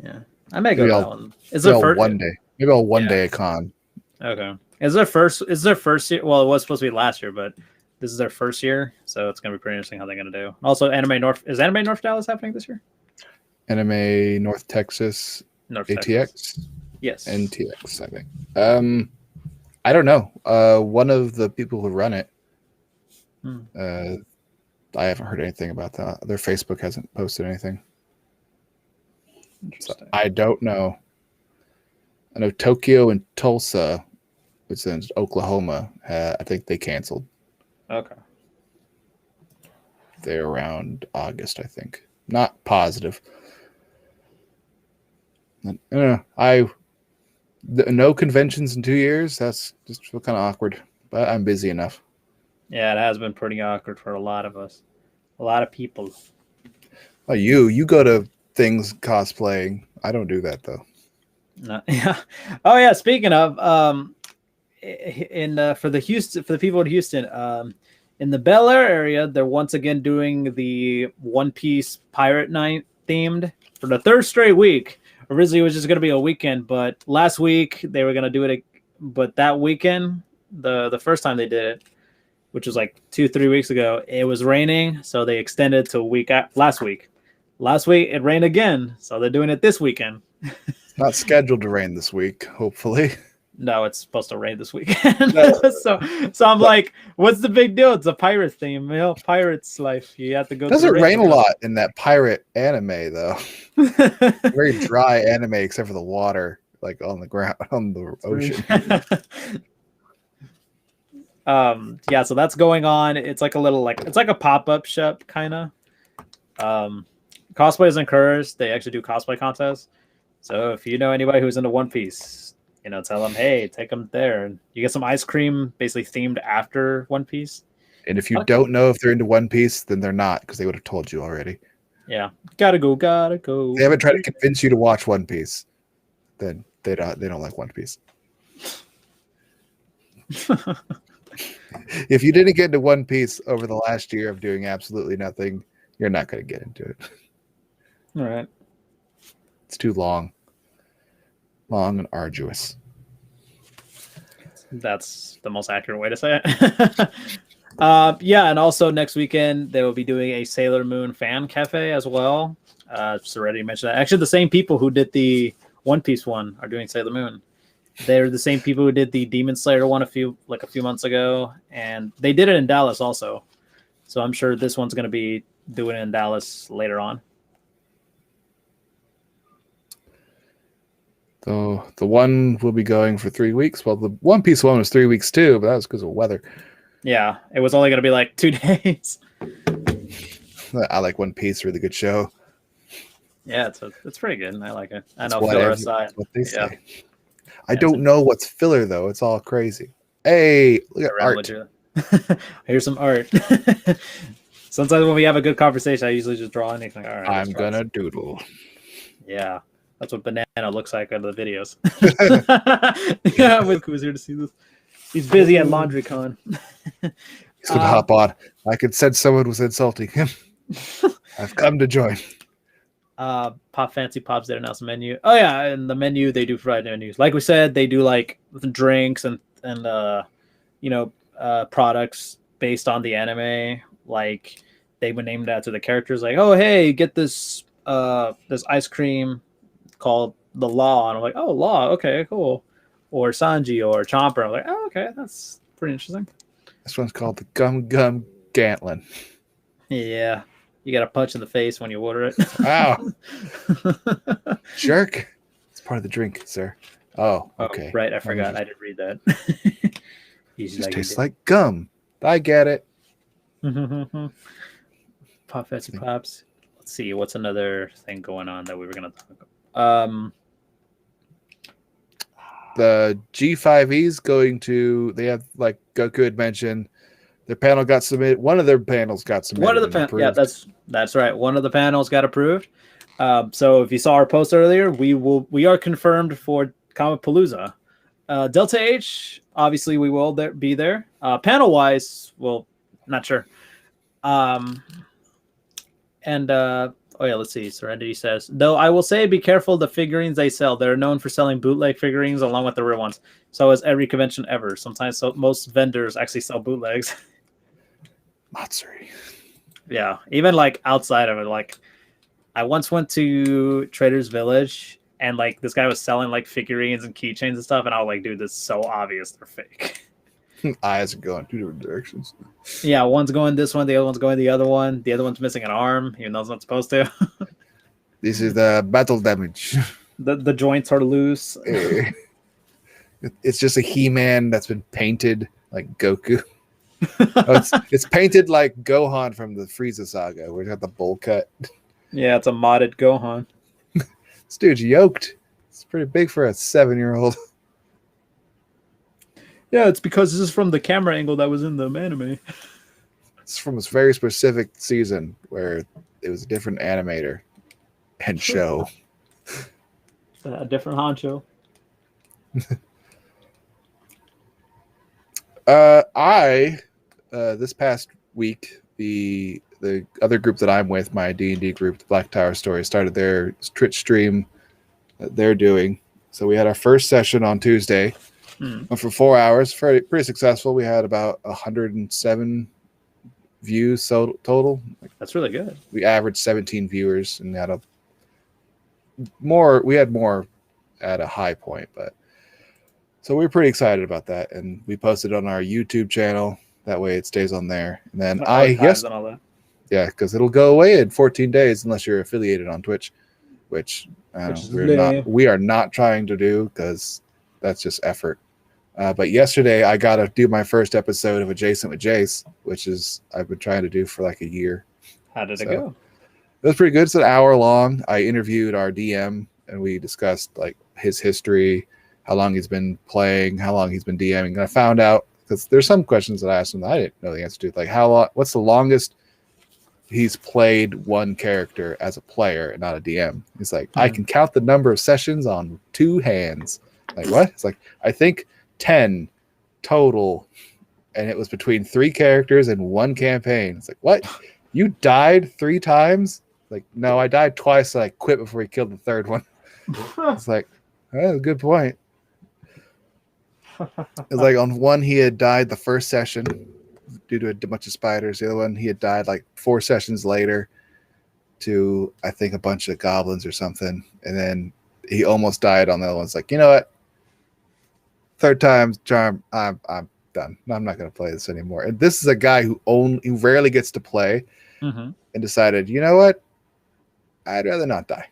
Yeah, I may go Maybe to I'll- that one. Is it first? one day. Maybe I'll one Yeah. day a con. Okay. Is their first year? Well, it was supposed to be last year, but this is their first year, so it's gonna be pretty interesting how they're gonna do. Also, Anime North Dallas happening this year? Anime North Texas, North ATX, Texas. Yes. NTX, I think. I don't know. One of the people who run it, I haven't heard anything about that. Their Facebook hasn't posted anything. So Interesting. I don't know. I know Tokyo and Tulsa, which is in Oklahoma, I think they canceled. Okay. They're around August, I think. Not positive. No conventions in 2 years. That's just kind of awkward. But I'm busy enough. Yeah, it has been pretty awkward for a lot of us, a lot of people. Oh, you go to things cosplaying. I don't do that though. No, yeah. Oh yeah. Speaking of, for the people in Houston, in the Bel Air area, they're once again doing the One Piece Pirate Night themed for the third straight week. Originally, it was just going to be a weekend, but last week they were going to do it. But that weekend, the first time they did it, which was like 2-3 weeks ago, it was raining, so they extended to last week. Last week it rained again, so they're doing it this weekend. It's not scheduled to rain this week, hopefully. No, it's supposed to rain this weekend. so I'm like, what's the big deal? It's a pirate theme, pirate's life. You have to go. Doesn't rain a lot in that pirate anime though. Very dry anime except for the water, like on the ground, on the ocean. Yeah, so that's going on. It's like a little it's like a pop-up shop kind of. Cosplay is encouraged. They actually do cosplay contests. So if you know anybody who's into One Piece, tell them, hey, take them there, and you get some ice cream basically themed after One Piece. And if you don't know if they're into One Piece, then they're not, because they would have told you already. Yeah, gotta go. If they haven't tried to convince you to watch One Piece, then they don't like One Piece. If you didn't get into One Piece over the last year of doing absolutely nothing, you're not going to get into it. All right. It's too long and arduous. That's the most accurate way to say it. Yeah, and also next weekend they will be doing a Sailor Moon fan cafe as well. Just already mentioned that. Actually, the same people who did the One Piece one are doing Sailor Moon. They're the same people who did the Demon Slayer one a few months ago, and they did it in Dallas also. So I'm sure this one's going to be doing it in Dallas later on. So the one will be going for 3 weeks. Well, the One Piece one was 3 weeks too, but that was because of weather. Yeah, it was only going to be like 2 days. I like One Piece, really good show. Yeah, it's pretty good. I like it. I That's know what filler aside. What they say. Yeah. I don't know what's filler though. It's all crazy. Hey, look at art. Here's some art. Sometimes when we have a good conversation, I usually just draw anything. All right, I'm gonna doodle. Yeah, that's what Banana looks like in the videos. Yeah, who's here to see this? He's busy at LaundryCon. He's gonna hop on. I could sense someone was insulting him. I've come to join. Pop Fancy Pops did announce a menu. Oh yeah, and the menu they do provide menus. Like we said, they do like drinks and products based on the anime. Like they would name that to the characters. Like, oh hey, get this ice cream called the Law, and I'm like, oh, Law, okay, cool. Or Sanji or Chomper. I'm like, oh, okay, that's pretty interesting. This one's called the Gum Gum Gantlin. Yeah, you got a punch in the face when you order it. Wow, jerk! It's part of the drink, sir. Oh, okay. Right, I forgot. I didn't read that. It just tastes like gum. I get it. Pop Fancy Pops. Let's see, what's another thing going on that we were going to talk about? The G5E is going to, they have, like Goku had mentioned, their panel got submitted. One of their panels got submitted. One of the yeah, that's right. One of the panels got approved. So if you saw our post earlier, we are confirmed for Comicpalooza. Delta H, obviously we will be there. Panel wise, well, not sure. Let's see. Serenity says, though I will say be careful the figurines they sell. They're known for selling bootleg figurines along with the real ones. So is every convention ever. Sometimes most vendors actually sell bootlegs. Matsuri. Yeah, even like outside of it, like I once went to Trader's Village and like this guy was selling like figurines and keychains and stuff, and I was like, dude, this is so obvious they're fake. Eyes are going two different directions. Yeah, one's going this one, the other one's going the other one. The other one's missing an arm, even though it's not supposed to. This is the battle damage. The joints are loose. It's just a He-Man that's been painted like Goku. It's painted like Gohan from the Frieza saga, where he's got the bowl cut. Yeah, it's a modded Gohan. This dude's yoked. It's pretty big for a 7-year-old. Yeah, it's because this is from the camera angle that was in the anime. It's from a very specific season where it was a different animator and show. A different honcho. This past week, the other group that I'm with, my D&D group, the Black Tower Story, started their Twitch stream that they're doing. So we had our first session on Tuesday. Went for 4 hours, pretty successful. We had about 107 views total. That's really good. We averaged 17 viewers, and had more at a high point, but so we were pretty excited about that, and we posted on our YouTube channel. That way, it stays on there. And then yeah, because it'll go away in 14 days unless you're affiliated on Twitch, which we are not trying to do because that's just effort. But yesterday I got to do my first episode of Adjacent with Jace, which is I've been trying to do for like a year. How did it go? It was pretty good. It's an hour long. I interviewed our DM and we discussed like his history, how long he's been playing, how long he's been DMing. And I found out, because there's some questions that I asked him that I didn't know the answer to, like what's the longest he's played one character as a player and not a DM. He's like, I can count the number of sessions on 2 hands. Like, what? It's like, I think 10 total, and it was between 3 characters and 1 campaign. It's like, what? You died 3 times? Like, no, I died twice and I quit before he killed the 3rd one. It's like, that's a good point. It's like on one he had died the first session due to a bunch of spiders. The other one he had died like 4 sessions later to I think a bunch of goblins or something. And then he almost died on the other one. It's like, you know what? 3rd time's charm. I'm done. I'm not going to play this anymore. And this is a guy who rarely gets to play and decided, you know what? I'd rather not die.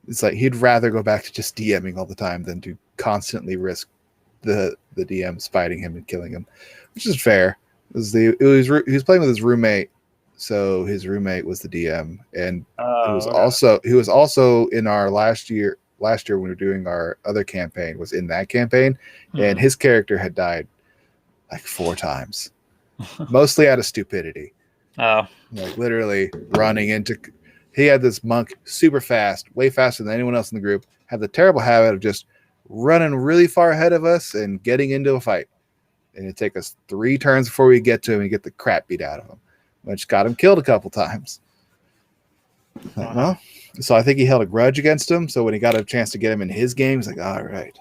It's like he'd rather go back to just DMing all the time than to constantly risk the DM spiting him and killing him, which is fair. He was playing with his roommate, so his roommate was the DM, and he was also in our last year when we were doing our other campaign, was in that campaign, and his character had died like 4 times, mostly out of stupidity. Like literally running into. He had this monk super fast, way faster than anyone else in the group, had the terrible habit of just running really far ahead of us and getting into a fight. And it'd take us 3 turns before we get to him and get the crap beat out of him, which got him killed a couple times. Well, so I think he held a grudge against him. So when he got a chance to get him in his game, he's like, all right,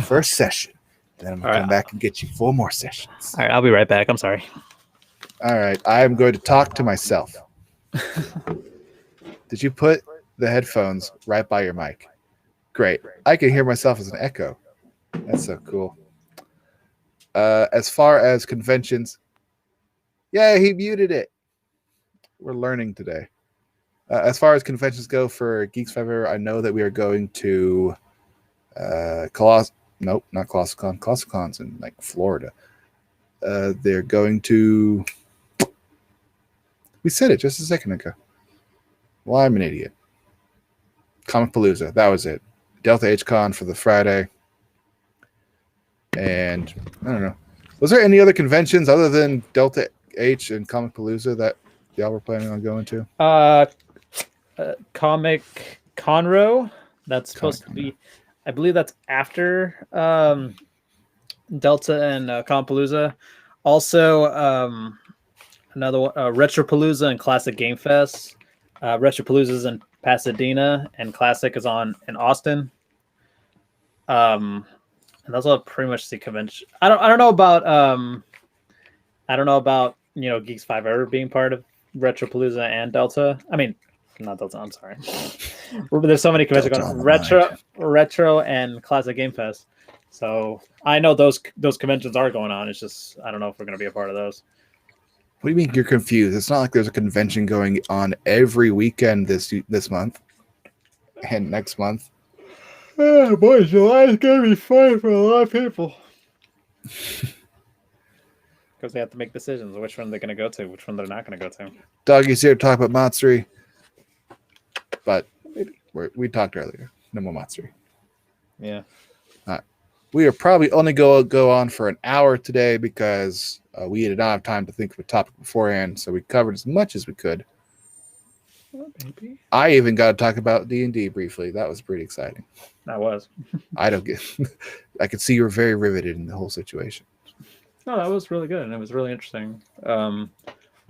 first session. Then I'm going to come back and get you 4 more sessions. All right, I'll be right back. I'm sorry. All right, I am going to talk to myself. Did you put the headphones right by your mic. Great. I can hear myself as an echo. That's so cool. As far as conventions, yeah, he muted it. We're learning today. As far as conventions go for Geeks 5 I know that we are going to Nope, not ColossalCon. ColossalCon's in like Florida. They're going to. We said it just a second ago. Well, I'm an idiot. Comic Palooza. That was it. Delta HCon for the Friday. And I don't know. Was there any other conventions other than Delta H and Comic Palooza that y'all were planning on going to? Comic Conroe. That's supposed to be. I believe that's after Delta and Compalooza. Also, another one, Retropalooza and Classic Game Fest. Retropalooza is in Pasadena, and Classic is in Austin. And that's all pretty much the convention. I don't know about Geeks 5 ever being part of Retropalooza and Delta. I mean, not Delta. I'm sorry. There's so many conventions going on. Retro and Classic Game Fest. So I know those conventions are going on. It's just I don't know if we're going to be a part of those. What do you mean you're confused? It's not like there's a convention going on every weekend this month and next month. Oh boy, July is going to be fun for a lot of people. Because they have to make decisions. Which one they're going to go to, which one they're not going to go to. Doggy's here to talk about Matsuri. But we talked earlier. No more Matsuri. Yeah. We are probably only go on for an hour today because we did not have time to think of a topic beforehand, so we covered as much as we could. Oh, maybe. I even got to talk about D&D briefly. That was pretty exciting. That was. I could see you were very riveted in the whole situation. No, that was really good, and it was really interesting.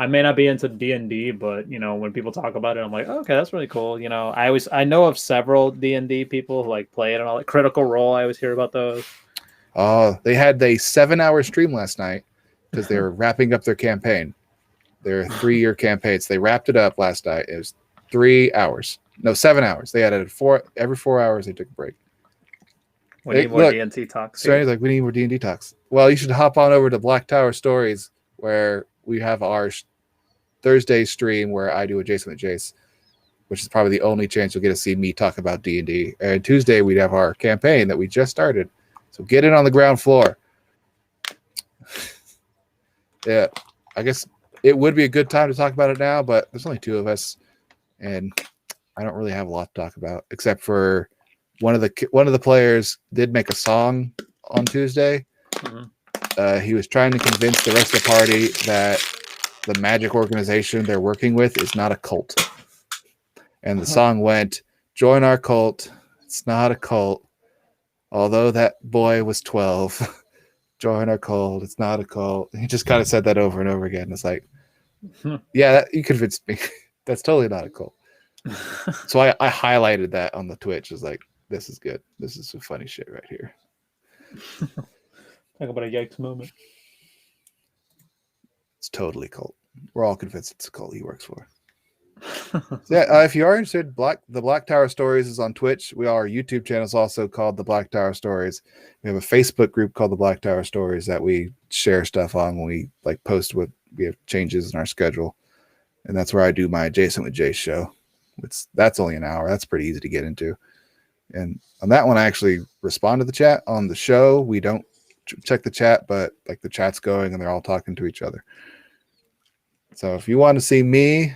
I may not be into D&D, but when people talk about it, I'm like, oh, okay, that's really cool. I know of several D&D people who play it and all that. Critical Role, I always hear about those. They had a 7-hour stream last night because they were wrapping up their campaign. Their 3-year campaigns. They wrapped it up last night. It was 3 hours. No, 7 hours. They had it every 4 hours. They took a break. We need more D&D talks. So like we need more D&D talks. Well, you should hop on over to Black Tower Stories where we have our Thursday stream where I do a Jason with Jace, which is probably the only chance you'll get to see me talk about D&D. And Tuesday we'd have our campaign that we just started. So get in on the ground floor. Yeah, I guess it would be a good time to talk about it now, but there's only 2 of us, and I don't really have a lot to talk about except for one of the players did make a song on Tuesday. Mm-hmm. He was trying to convince the rest of the party that the magic organization they're working with is not a cult. And the song went, "Join our cult. It's not a cult. Although that boy was 12. Join our cult. It's not a cult." He just kind of said that over and over again. It's like, yeah, you convinced me. That's totally not a cult. So I highlighted that on the Twitch. It's like, this is good. This is some funny shit right here. Talk about a yikes moment. It's totally cult. We're all convinced it's a cult he works for. So yeah, if you are interested, the Black Tower Stories is on Twitch. Our YouTube channel is also called the Black Tower Stories. We have a Facebook group called the Black Tower Stories that we share stuff on when we post what we have changes in our schedule, and that's where I do my Jason with Jay show. That's only an hour. That's pretty easy to get into. And on that one, I actually respond to the chat. On the show, we don't check the chat, but the chat's going and they're all talking to each other. So if you want to see me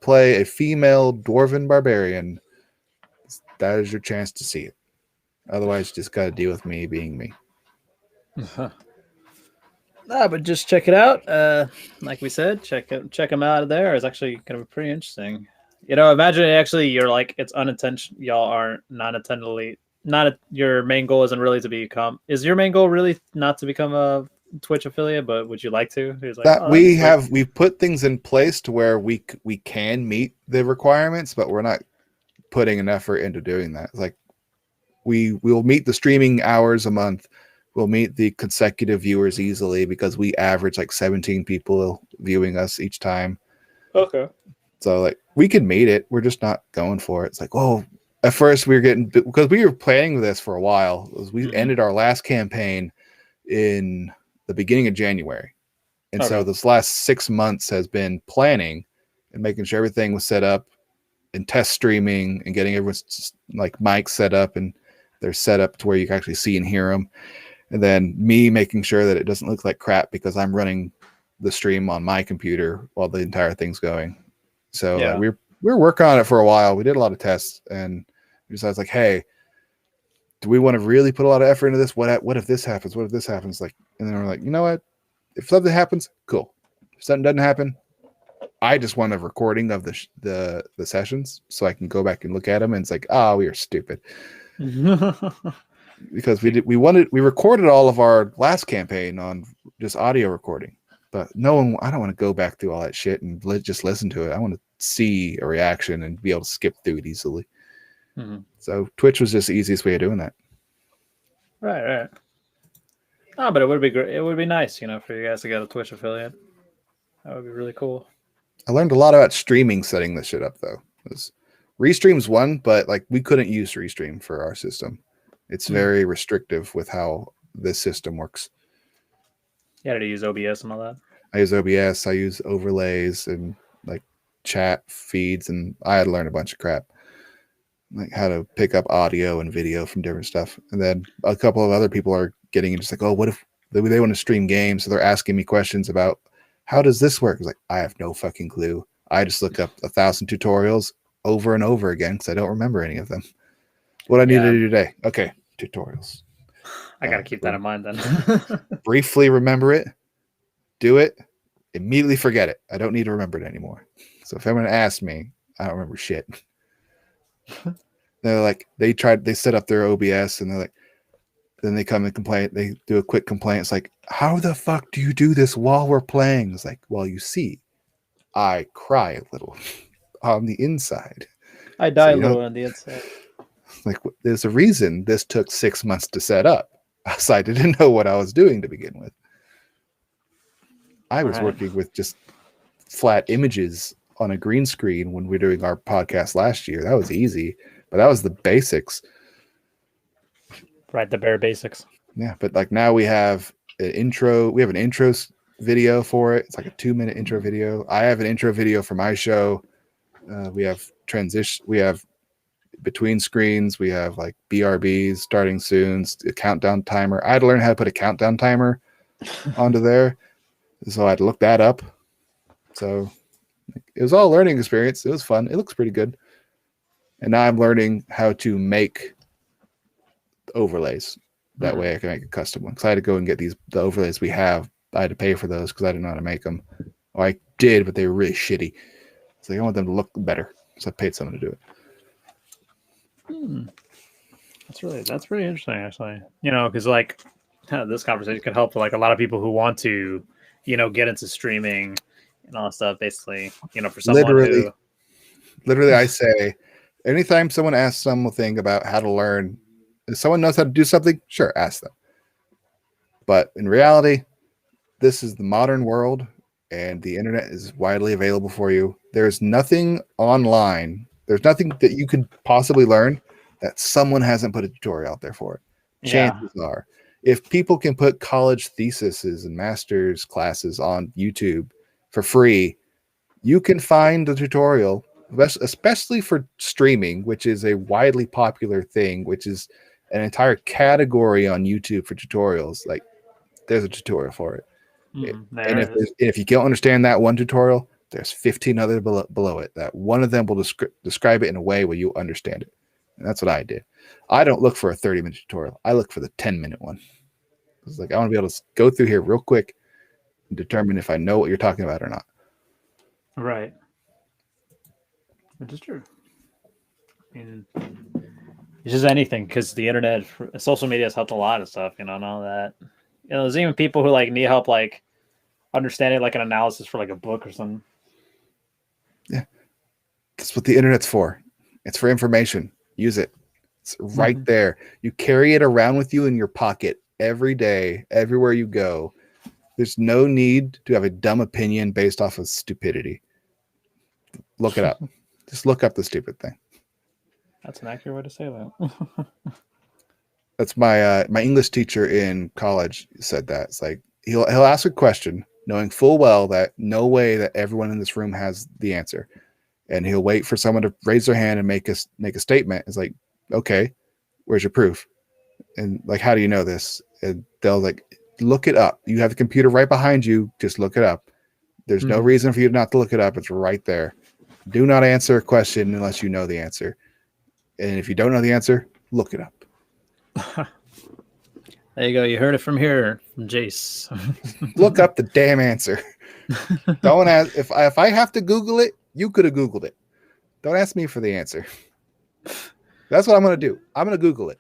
play a female dwarven barbarian, that is your chance to see it. Otherwise, you just got to deal with me being me. But just check it out. Like we said, check them out there. It's actually going to be pretty interesting. Imagine it's unintentional. Y'all are not intentionally, your main goal isn't really to become. Is your main goal really not to become a Twitch affiliate? But would you like to? We've put things in place to where we can meet the requirements, but we're not putting an effort into doing that. It's like we'll meet the streaming hours a month. We'll meet the consecutive viewers easily because we average 17 people viewing us each time. Okay. So like we could meet it. We're just not going for it. It's like, oh, at first we were getting, because we were playing with this for a while. We ended our last campaign in the beginning of January. And so this last 6 months has been planning and making sure everything was set up and test streaming and getting everyone's like mics set up and they're set up to where you can actually see and hear them. And then me making sure that it doesn't look like crap because I'm running the stream on my computer while the entire thing's going. So we were working on it for a while. We did a lot of tests and we decided like, hey, do we want to really put a lot of effort into this? What if this happens? What if this happens? Like, and then we're like, you know what? If something happens, cool. If something doesn't happen, I just want a recording of the sessions so I can go back and look at them. And it's like, oh, we are stupid. Because we recorded all of our last campaign on just audio recording, but I don't want to go back through all that shit and just listen to it. I want to see a reaction and be able to skip through it easily. So Twitch was just the easiest way of doing that. Right. Oh, but it would be great. It would be nice, for you guys to get a Twitch affiliate. That would be really cool. I learned a lot about streaming, setting this shit up though. Restream's one, but like we couldn't use Restream for our system. It's very restrictive with how this system works. You had to use OBS and all that. I use OBS. I use overlays and like chat feeds, and I had to learn a bunch of crap, like how to pick up audio and video from different stuff. And then a couple of other people are getting just like, oh, what if they want to stream games? So they're asking me questions about how does this work? I was like, I have no fucking clue. I just look up 1,000 tutorials over and over again because I don't remember any of them. What I need to do today? Okay, tutorials. I gotta keep that in mind then. Briefly remember it, do it, immediately forget it. I don't need to remember it anymore. So if anyone asks me, I don't remember shit. They're like, they set up their OBS and they're like, then they come and complain. They do a quick complaint. It's like, how the fuck do you do this while we're playing? It's like, well, you see, I cry a little on the inside. I die a little on the inside. Like, there's a reason this took 6 months to set up. So I didn't know what I was doing to begin with. I was working with just flat images on a green screen when we were doing our podcast last year. That was easy, but that was the basics. Right, the bare basics. Yeah, but like now we have an intro. We have an intro video for it. It's like a 2-minute intro video. I have an intro video for my show. We have transition. We have between screens. We have like BRBs starting soon. A countdown timer. I had to learn how to put a countdown timer onto there, so I had to look that up. So it was all a learning experience. It was fun. It looks pretty good. And now I'm learning how to make overlays. That way I can make a custom one. Because I had to go and get the overlays we have. I had to pay for those because I didn't know how to make them. Or I did, but they were really shitty. So I want them to look better. So I paid someone to do it. That's really interesting, actually. Because like this conversation could help like a lot of people who want to, get into streaming and all that stuff. Basically, for someone literally, I say, anytime someone asks something about how to learn, if someone knows how to do something, sure, ask them. But in reality, this is the modern world, and the internet is widely available for you. There's nothing online. There's nothing that you could possibly learn that someone hasn't put a tutorial out there for it. Chances are, if people can put college theses and master's classes on YouTube for free, you can find a tutorial, especially for streaming, which is a widely popular thing, which is an entire category on YouTube for tutorials. Like, there's a tutorial for it. And if you can't understand that one tutorial, there's 15 other below it that one of them will describe it in a way where you understand it. And that's what I did. I don't look for a 30-minute tutorial. I look for the 10-minute one. It's like, I want to be able to go through here real quick and determine if I know what you're talking about or not. Right. Which is true. I mean, it's just anything, because the internet, social media has helped a lot of stuff, and all that. There's even people who like need help, like understanding like an analysis for like a book or something. Yeah, that's what the internet's for. It's for information. Use it. It's right there. You carry it around with you in your pocket every day, everywhere you go. There's no need to have a dumb opinion based off of stupidity. look it up. Just look up the stupid thing. That's an accurate way to say that. That's my English teacher in college said that. It's like he'll ask a question knowing full well that no way that everyone in this room has the answer. And he'll wait for someone to raise their hand and make a statement. It's like, okay, where's your proof? And like, how do you know this? And they'll like, look it up. You have the computer right behind you. Just look it up. There's no reason for you not to look it up. It's right there. Do not answer a question unless you know the answer. And if you don't know the answer, look it up. There you go. You heard it from here, from Jace. Look up the damn answer. Don't ask if I have to Google it. You could have Googled it. Don't ask me for the answer. That's what I'm going to do. I'm going to Google it.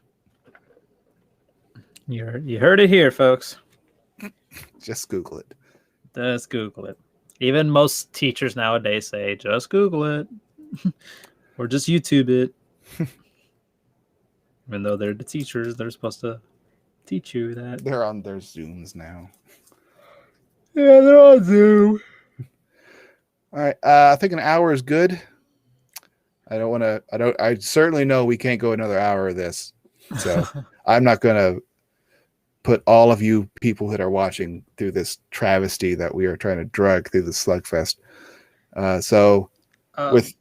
You heard it here, folks. Just Google it. Just Google it. Even most teachers nowadays say, just Google it. Or just YouTube it. Even though they're the teachers, they're supposed to teach you that. They're on their Zooms now. Yeah, they're on Zoom. All right. I think an hour is good. I certainly know we can't go another hour of this. So I'm not going to put all of you people that are watching through this travesty that we are trying to drag through the slugfest.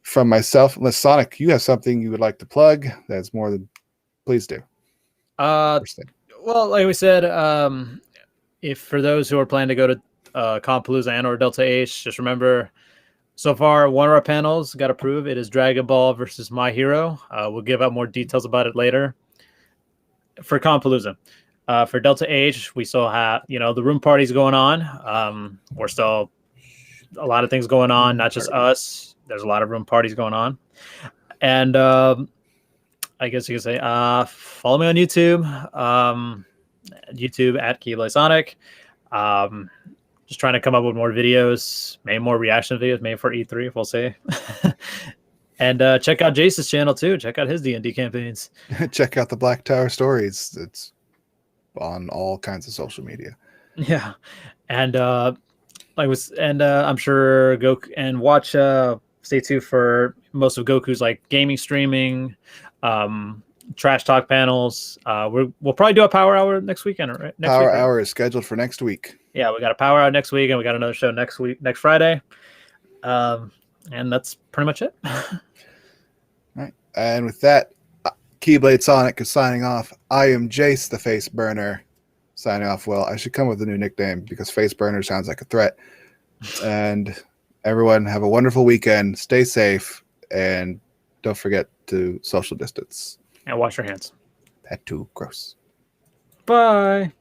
From myself, unless Sonic, you have something you would like to plug, that's more than, please do. Well, like we said, if for those who are planning to go to Compalooza and or Delta H, just remember, so far one of our panels got approved. It is Dragon Ball versus My Hero. We'll give out more details about it later. For Compalooza, for Delta H, we still have the room parties going on. We're still a lot of things going on, not just us. There's a lot of room parties going on, and I guess you could say follow me on YouTube. YouTube at Keyblade Sonic. Just trying to come up with more videos, maybe more reaction videos, maybe for E3, we'll see. And check out Jace's channel too. Check out his D&D campaigns. Check out the Black Tower Stories. It's on all kinds of social media. Yeah, and I'm sure Goku and watch. Stay tuned for most of Goku's like gaming streaming, trash talk panels. We'll probably do a power hour next weekend, right? Power hour is scheduled for next week. Yeah, we got a power hour next week, and we got another show next Friday. And that's pretty much it. All right. And with that, Keyblade Sonic is signing off. I am Jace, the Face Burner, signing off. Well, I should come up with a new nickname because Face Burner sounds like a threat. And everyone have a wonderful weekend. Stay safe. And don't forget to social distance. And wash your hands. That too gross. Bye.